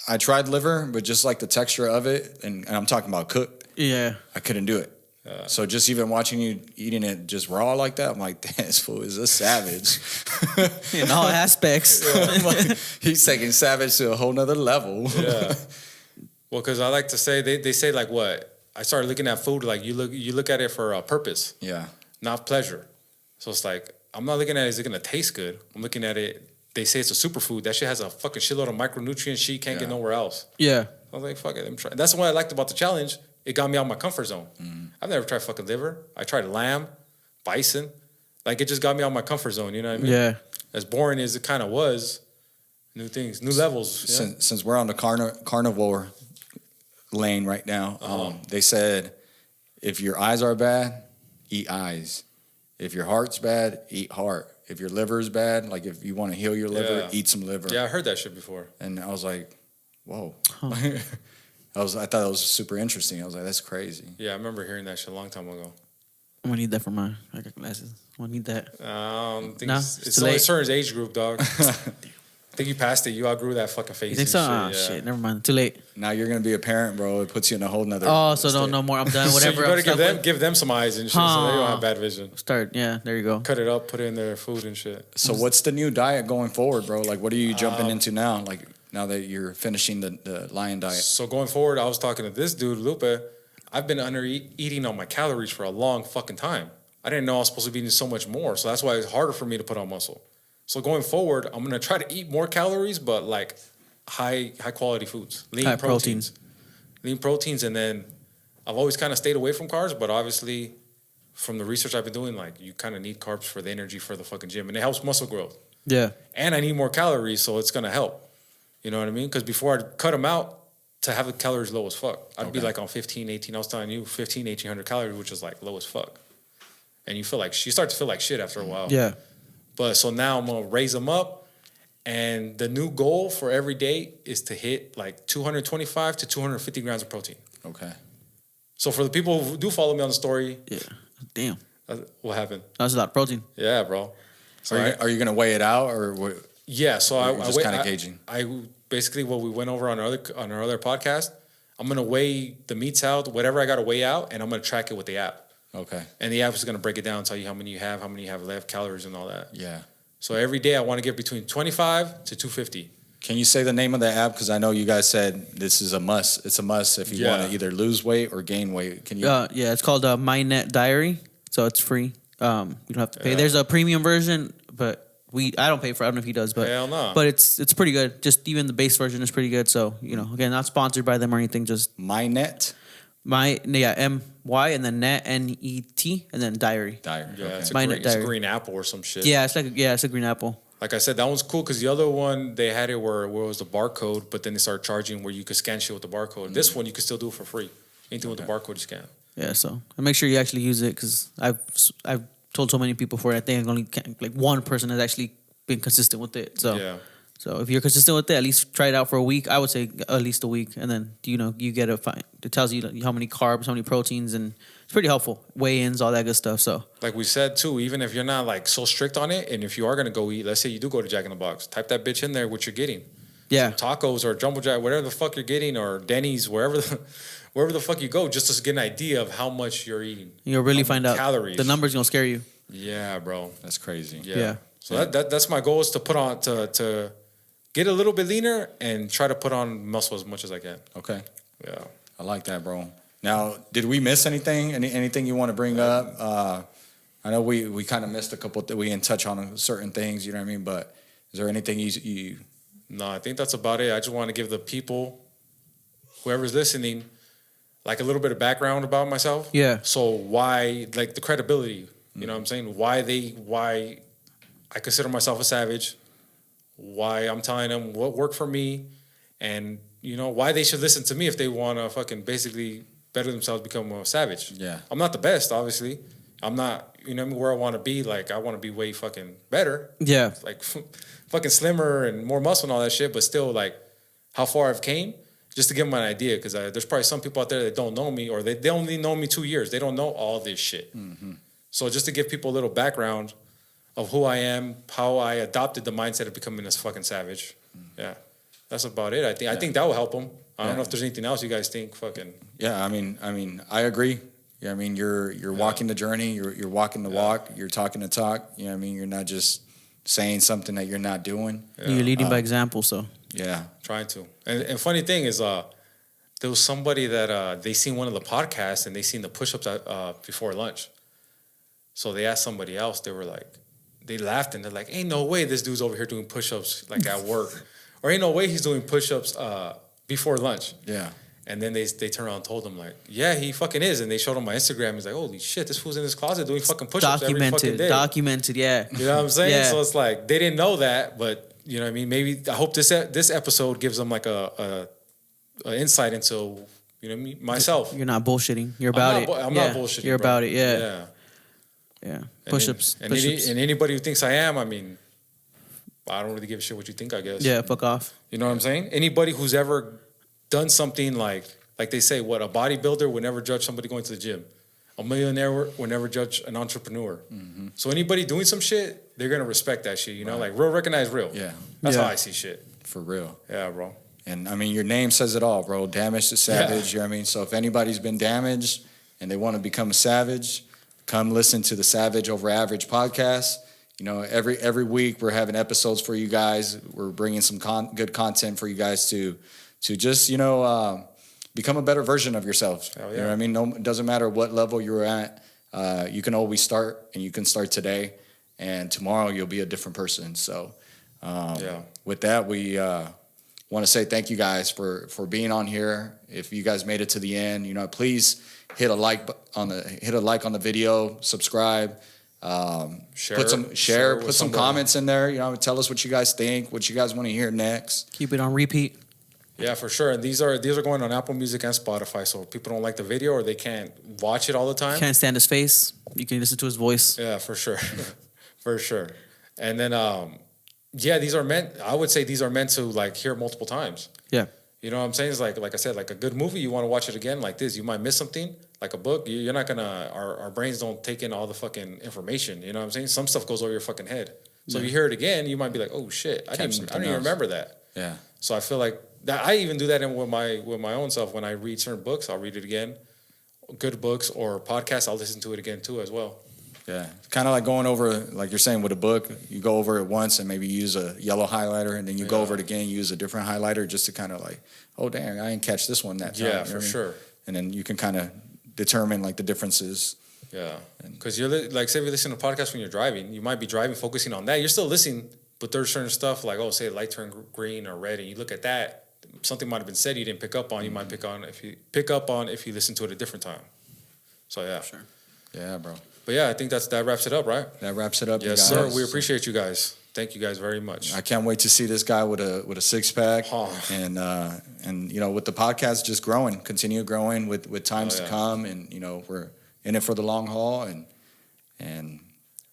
Speaker 2: I tried liver, but just like the texture of it, and I'm talking about cooked,
Speaker 3: Yeah.
Speaker 2: I couldn't do it. So just even watching you eating it just raw like that, I'm like, damn, this fool is a savage.
Speaker 3: In all aspects.
Speaker 2: I'm like, he's taking savage to a whole nother level.
Speaker 1: Yeah. Well, because I like to say they say like what I started looking at food like you look at it for a purpose,
Speaker 2: Yeah.
Speaker 1: not pleasure. So it's like I'm not looking at it, is it gonna taste good? I'm looking at it. They say it's a superfood. That shit has a fucking shitload of micronutrients she can't get
Speaker 2: Yeah.
Speaker 1: nowhere else.
Speaker 3: Yeah.
Speaker 1: I was like, fuck it, let me try. That's what I liked about the challenge. It got me out of my comfort zone. I've never tried fucking liver. I tried lamb, bison. Like it just got me out of my comfort zone. You know what I mean?
Speaker 3: Yeah.
Speaker 1: As boring as it kind of was, new things, new levels. Yeah?
Speaker 2: Since we're on the carnivore lane right now, they said if your eyes are bad, eat eyes. If your heart's bad, eat heart. If your liver's bad, like if you want to heal your liver,
Speaker 1: Yeah.
Speaker 2: eat some liver.
Speaker 1: Yeah, I heard that shit before.
Speaker 2: And I was like, whoa. I thought that was super interesting. I was like, that's crazy.
Speaker 1: Yeah, I remember hearing that shit a long time ago.
Speaker 3: I'm gonna need that for my I got glasses. I'm gonna need that.
Speaker 1: I don't think
Speaker 3: No,
Speaker 1: it's
Speaker 3: it's
Speaker 1: only a
Speaker 3: late.
Speaker 1: certain age group, dog. I think you passed it. You outgrew that fucking face.
Speaker 3: You think so?
Speaker 1: and
Speaker 3: Oh
Speaker 1: shit, yeah.
Speaker 3: shit, never mind. Too late.
Speaker 2: Now you're gonna be a parent, bro. It puts you in a whole nother.
Speaker 3: Oh, so
Speaker 2: state.
Speaker 3: no more. I'm done.
Speaker 1: So
Speaker 3: Whatever.
Speaker 1: you better
Speaker 3: I'm stuck with.
Speaker 1: give them some eyes and shit, so they don't have bad vision.
Speaker 3: Start. Yeah. There you go.
Speaker 1: Cut it up, put it in their food and shit.
Speaker 2: So what's the new diet going forward, bro? Like, what are you jumping into now? Like now that you're finishing the lion diet.
Speaker 1: So going forward, I was talking to this dude, Lupe. I've been eating on my calories for a long fucking time. I didn't know I was supposed to be eating so much more. So that's why it's harder for me to put on muscle. So going forward, I'm gonna try to eat more calories, but like high quality foods, lean
Speaker 3: High
Speaker 1: proteins, and then I've always kind of stayed away from carbs. But obviously, from the research I've been doing, like you kind of need carbs for the energy for the fucking gym, and it helps muscle growth.
Speaker 3: Yeah.
Speaker 1: And I need more calories, so it's gonna help. You know what I mean? Because before I'd cut them out to have the calories low as fuck, I'd be
Speaker 2: Okay.
Speaker 1: like on 15, 18. I was telling you 15, 1800 calories, which is like low as fuck. And you start to feel like shit after a while.
Speaker 3: Yeah.
Speaker 1: But so now I'm gonna raise them up, and the new goal for every day is to hit like 225 to 250 grams of protein.
Speaker 2: Okay.
Speaker 1: So for the people who do follow me on the story,
Speaker 3: Yeah. Damn.
Speaker 1: what happened?
Speaker 3: That's a lot of protein.
Speaker 1: Yeah, bro. So
Speaker 2: Are you gonna weigh it out or what?
Speaker 1: yeah, so
Speaker 2: You're
Speaker 1: I
Speaker 2: just
Speaker 1: weigh-
Speaker 2: kinda gauging.
Speaker 1: I basically what we went over on our other podcast. I'm gonna weigh the meats out, whatever I got to weigh out, and I'm gonna track it with the app.
Speaker 2: Okay.
Speaker 1: And the app is gonna break it down, tell you how many you have left, calories, and all that.
Speaker 2: Yeah.
Speaker 1: So every day I want to get between 25 to 250.
Speaker 2: Can you say the name of the app? Because I know you guys said this is a must. It's a must if you
Speaker 1: Yeah.
Speaker 2: want to either lose weight or gain weight. Can you?
Speaker 3: Yeah, it's called MyNet Diary, so it's free. You don't have to pay.
Speaker 1: Yeah.
Speaker 3: There's a premium version, but I don't pay for it. I don't know if he does, but
Speaker 1: Hell no.
Speaker 3: but it's pretty good. Just even the base version is pretty good. So again, not sponsored by them or anything. Just
Speaker 2: MyNet.
Speaker 3: MY and then net NET and then diary.
Speaker 2: Dire.
Speaker 1: Yeah,
Speaker 2: Okay.
Speaker 1: it's,
Speaker 3: Mine
Speaker 1: it's a
Speaker 3: diary.
Speaker 1: green apple or some shit.
Speaker 3: Yeah, it's a green apple.
Speaker 1: Like I said, that one's cool because the other one they had it where it was the barcode, but then they started charging where you could scan shit with the barcode. This one you can still do it for free. Anything with the barcode you scan.
Speaker 3: Yeah, so and make sure you actually use it because I've told so many people for it. I think only like one person has actually been consistent with it. So
Speaker 1: Yeah.
Speaker 3: so if you're consistent with it, at least try it out for a week. I would say at least a week, and then you get a fine. It tells you how many carbs, how many proteins, and it's pretty helpful. Weigh-ins, all that good stuff. So
Speaker 1: Like we said too, even if you're not like so strict on it, and if you are gonna go eat, let's say you do go to Jack in the Box, type that bitch in there what you're getting.
Speaker 3: yeah,
Speaker 1: Tacos or Jumbo Jack, whatever the fuck you're getting, or Denny's, wherever the fuck you go, just to get an idea of how much you're eating.
Speaker 3: you'll really
Speaker 1: How many
Speaker 3: find out
Speaker 1: calories.
Speaker 3: the numbers gonna scare you.
Speaker 1: Yeah, bro.
Speaker 2: That's crazy.
Speaker 1: Yeah.
Speaker 3: Yeah.
Speaker 1: So that's my goal is to put on to get a little bit leaner and try to put on muscle as much as I can.
Speaker 2: Okay.
Speaker 1: Yeah.
Speaker 2: I like that, bro. Now, did we miss anything? Anything you want to bring up? I know we kind of missed a couple. We didn't touch on certain things. You know what I mean? But is there anything you
Speaker 1: No, I think that's about it. I just want to give the people, whoever's listening, like a little bit of background about myself.
Speaker 3: Yeah.
Speaker 1: So why, like the credibility, you know what I'm saying? Why I consider myself a savage, why I'm telling them what worked for me, and, you know, why they should listen to me if they want to fucking basically better themselves, become a savage.
Speaker 2: Yeah.
Speaker 1: I'm not the best, obviously. I'm not, you know what I mean, where I want to be. Like, I want to be way fucking better.
Speaker 3: Yeah,
Speaker 1: Like fucking slimmer and more muscle and all that shit, but still like how far I've came, just to give them an idea, because there's probably some people out there that don't know me, or they only know me 2 years. They don't know all this shit. So just to give people a little background of who I am, how I adopted the mindset of becoming this fucking savage. Yeah, that's about it. I think that will help them. I don't know if there's anything else you guys think fucking.
Speaker 2: Yeah, I mean, I agree. Yeah, I mean, you're walking the journey. You're walking the walk. You're talking the talk. You know what I mean? You're not just saying something that you're not doing.
Speaker 3: you're leading by example. So
Speaker 2: Yeah.
Speaker 1: Trying to. And funny thing is, there was somebody that they seen one of the podcasts and they seen the push-ups before lunch. So they asked somebody else. They were like, they laughed and they're like, "Ain't no way this dude's over here doing push-ups like at work, or ain't no way he's doing push-ups before lunch."
Speaker 2: Yeah.
Speaker 1: And then they turned around and told him like, "Yeah, he fucking is." And they showed him my Instagram. He's like, "Holy shit, this fool's in his closet doing fucking push-ups every fucking day."
Speaker 3: Documented. Yeah,
Speaker 1: You know what I'm saying?
Speaker 3: Yeah.
Speaker 1: So it's like they didn't know that, but you know what I mean. Maybe I hope this episode gives them like a insight into, you know, me myself.
Speaker 3: You're not bullshitting. You're about it.
Speaker 1: I'm
Speaker 3: Yeah.
Speaker 1: not bullshitting.
Speaker 3: You're
Speaker 1: bro.
Speaker 3: about it. Yeah,
Speaker 1: Yeah.
Speaker 3: yeah.
Speaker 1: And
Speaker 3: Push-ups.
Speaker 1: And,
Speaker 3: Push-ups.
Speaker 1: and anybody who thinks I am, I mean, I don't really give a shit what you think. I guess.
Speaker 3: Yeah, fuck off.
Speaker 1: You know what I'm saying? Anybody who's ever done something like they say, what a bodybuilder would never judge somebody going to the gym. A millionaire would never judge an entrepreneur. So anybody doing some shit, they're gonna respect that shit. You know, like real recognize real.
Speaker 2: Yeah.
Speaker 1: That's
Speaker 3: Yeah.
Speaker 1: how I see shit.
Speaker 2: For real.
Speaker 1: Yeah, bro.
Speaker 2: And I mean, your name says it all, bro. Damaged to savage. You know what I mean? So if anybody's been damaged and they want to become a savage, come listen to the Savage Over Average podcast. You know, every week we're having episodes for you guys. We're bringing some good content for you guys to just, you know, become a better version of yourself.
Speaker 1: Hell
Speaker 2: You
Speaker 1: yeah.
Speaker 2: know what I mean? No, it doesn't matter what level you're at. You can always start, and you can start today, and tomorrow you'll be a different person. So,
Speaker 1: Yeah.
Speaker 2: with that, we want to say thank you guys for being on here. If you guys made it to the end, you know, please hit a like on the video, subscribe,
Speaker 1: Share,
Speaker 2: put some
Speaker 1: with
Speaker 2: put some
Speaker 1: somebody.
Speaker 2: comments in there. You know, tell us what you guys think, what you guys want to hear next.
Speaker 3: Keep it on repeat.
Speaker 1: Yeah, for sure. And these are going on Apple Music and Spotify. So if people don't like the video or they can't watch it all the time.
Speaker 3: Can't stand his face. You can listen to his voice.
Speaker 1: Yeah, for sure. For sure. And then yeah, I would say these are meant to like hear multiple times.
Speaker 3: Yeah.
Speaker 1: You know what I'm saying? It's like I said, like a good movie, you want to watch it again like this. You might miss something, like a book. You're not gonna our brains don't take in all the fucking information. You know what I'm saying? Some stuff goes over your fucking head. So if you hear it again, you might be like, "Oh shit, I
Speaker 2: Catch
Speaker 1: don't
Speaker 2: something
Speaker 1: even
Speaker 2: else.
Speaker 1: remember that."
Speaker 2: Yeah.
Speaker 1: So I feel like that I even do that with my own self. When I read certain books, I'll read it again. Good books or podcasts, I'll listen to it again too as well.
Speaker 2: Yeah, kind of like going over, like you're saying with a book, you go over it once and maybe use a yellow highlighter, and then you go over it again, use a different highlighter just to kind of like, oh, dang, I didn't catch this one that time.
Speaker 1: Yeah,
Speaker 2: You know
Speaker 1: for
Speaker 2: what I mean?
Speaker 1: sure.
Speaker 2: And then you can kind of determine like the differences.
Speaker 1: Yeah, because you're like, say if you listen to a podcast when you're driving, you might be driving, focusing on that. You're still listening, but there's certain stuff like, oh, say light turned green or red, and you look at that, something might have been said you didn't pick up on. You might pick up on if you listen to it a different time. So yeah,
Speaker 3: Sure.
Speaker 2: Yeah, bro.
Speaker 1: but yeah, I think that wraps it up, right?
Speaker 2: That wraps it up. you
Speaker 1: Yes, sir.
Speaker 2: guys.
Speaker 1: We appreciate you guys. Thank you guys very much.
Speaker 2: I can't wait to see this guy with a six pack,
Speaker 1: Oh.
Speaker 2: and you know, with the podcast just growing, continue growing with times
Speaker 1: Oh,
Speaker 2: to
Speaker 1: yeah.
Speaker 2: come, and you know, we're in it for the long haul, and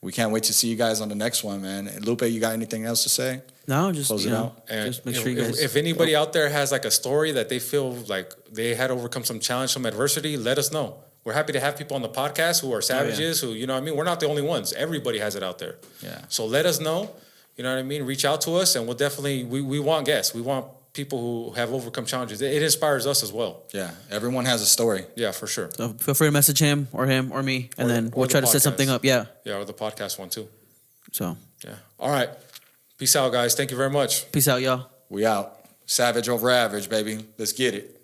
Speaker 2: we can't wait to see you guys on the next one, man. Lupe, you got anything else to say?
Speaker 3: No, just
Speaker 2: Close
Speaker 3: you
Speaker 2: it
Speaker 3: know,
Speaker 2: out.
Speaker 1: And
Speaker 3: just make sure you guys.
Speaker 1: if anybody out there has like a story that they feel like they had to overcome some challenge, some adversity, let us know. We're happy to have people on the podcast who are savages, who, you know what I mean? We're not the only ones. Everybody has it out there.
Speaker 2: Yeah.
Speaker 1: So let us know, you know what I mean? Reach out to us, and we'll definitely, we want guests. We want people who have overcome challenges. It inspires us as well.
Speaker 2: Yeah, everyone has a story.
Speaker 1: Yeah, for sure.
Speaker 3: So feel free to message him or me, and
Speaker 1: Or-
Speaker 3: then
Speaker 1: or
Speaker 3: we'll
Speaker 1: the
Speaker 3: try to set
Speaker 1: podcast.
Speaker 3: something up. Yeah.
Speaker 1: Yeah, or the podcast one too.
Speaker 3: So
Speaker 1: Yeah. All right. Peace out, guys. Thank you very much.
Speaker 3: peace out, y'all.
Speaker 2: We out. Savage over average, baby. Let's get it.